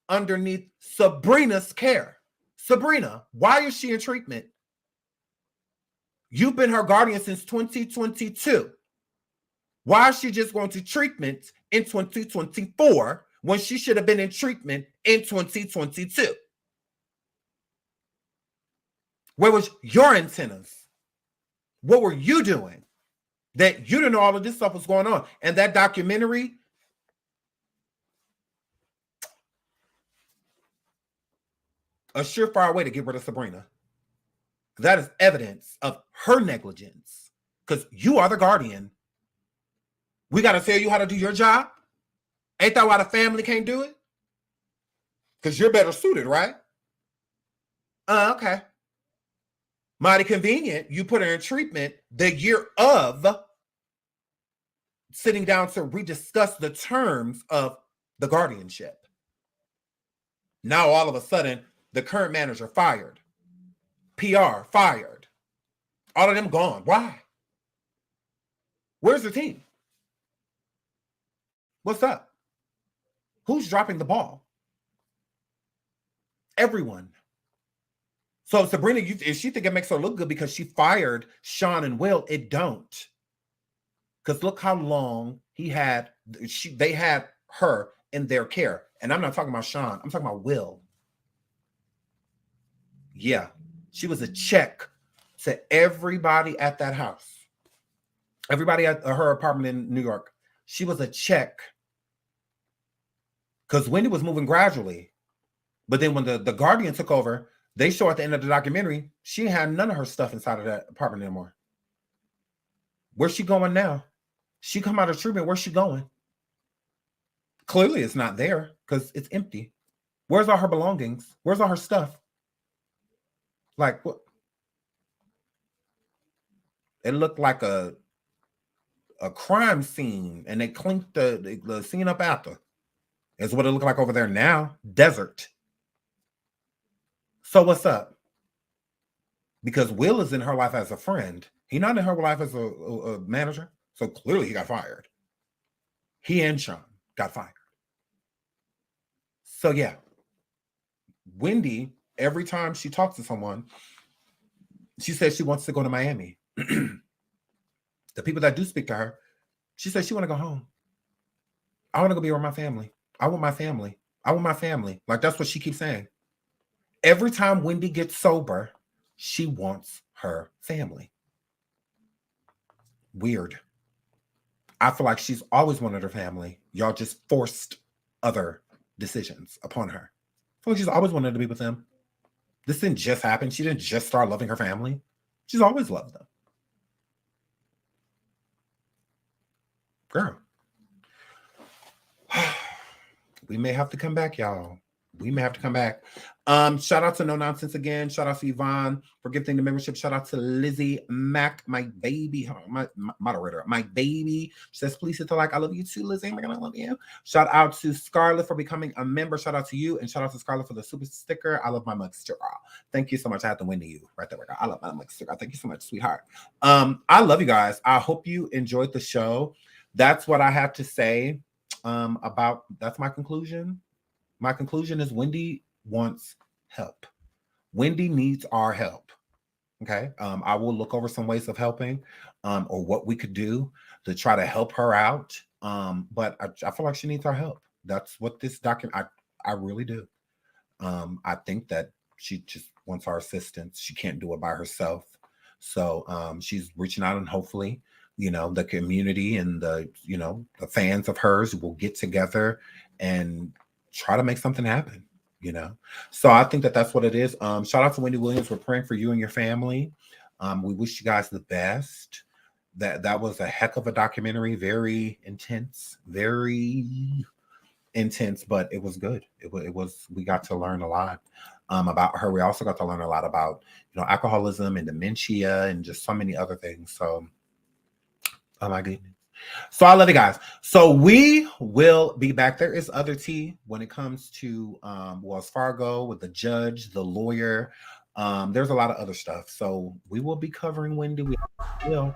underneath Sabrina's care? Sabrina, why is she in treatment? You've been her guardian since 2022. Why is she just going to treatment in 2024 when she should have been in treatment in 2022? Where was your antennas? What were you doing that you didn't know all of this stuff was going on? And that documentary, a surefire way to get rid of Sabrina. That is evidence of her negligence because you are the guardian. We got to tell you how to do your job. Ain't that why the family can't do it? Because you're better suited, right? Okay. Mighty convenient. You put her in treatment the year of sitting down to rediscuss the terms of the guardianship. Now, all of a sudden, the current manager fired. PR fired. All of them gone. Why? Where's the team? What's up? Who's dropping the ball? Everyone. So Sabrina, if she think it makes her look good because she fired Sean and Will, it don't. Because look how long they had her in their care. And I'm not talking about Sean. I'm talking about Will. Yeah. She was a check to everybody at that house. Everybody at her apartment in New York. She was a check. Because Wendy was moving gradually. But then when the guardian took over, they show at the end of the documentary, she had none of her stuff inside of that apartment anymore. Where's she going now? She come out of treatment. Where's she going? Clearly it's not there because it's empty. Where's all her belongings? Where's all her stuff? Like what? It looked like a crime scene, and they cleaned the scene up after. Is what it looked like over there now. Desert. So what's up? Because Will is in her life as a friend. He's not in her life as a manager. So clearly he got fired. He and Sean got fired. So yeah. Wendy, every time she talks to someone, she says she wants to go to Miami. The people that do speak to her, she says she want to go home. I want to go be with my family. I want my family. I want my family. Like that's what she keeps saying. Every time Wendy gets sober, she wants her family. Weird. I feel like she's always wanted her family. Y'all just forced other decisions upon her. I feel like she's always wanted to be with them. This didn't just happen. She didn't just start loving her family. She's always loved them. Girl. We may have to come back, y'all. We may have to come back. Shout out to No Nonsense again. Shout out to Yvonne for gifting the membership. Shout out to Lizzie Mack, my baby, my moderator, my baby. She says, please hit the like. I love you too, Lizzie. I love you. Shout out to Scarlett for becoming a member. Shout out to you. And shout out to Scarlett for the super sticker. I love my mug sticker. Thank you so much. I have to win to you right there. I love my mug sticker. Thank you so much, sweetheart. I love you guys. I hope you enjoyed the show. That's what I have to say about, that's my conclusion. My conclusion is Wendy wants help. Wendy needs our help. Okay. I will look over some ways of helping or what we could do to try to help her out. But I feel like she needs our help. That's what this document, I really do. I think that she just wants our assistance. She can't do it by herself. So she's reaching out, and hopefully, the community and the fans of hers will get together and try to make something happen, So I think that that's what it is. Shout out to Wendy Williams. We're praying for you and your family. We wish you guys the best. That was a heck of a documentary. Very intense, but it was good. It was, we got to learn a lot about her. We also got to learn a lot about, alcoholism and dementia and just so many other things. So, oh my goodness. So I love you guys. So we will be back. There is other tea when it comes to Wells Fargo with the judge, the lawyer. There's a lot of other stuff. So we will be covering Wendy. We will.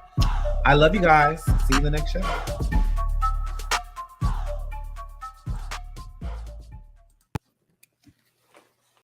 I love you guys. See you in the next show.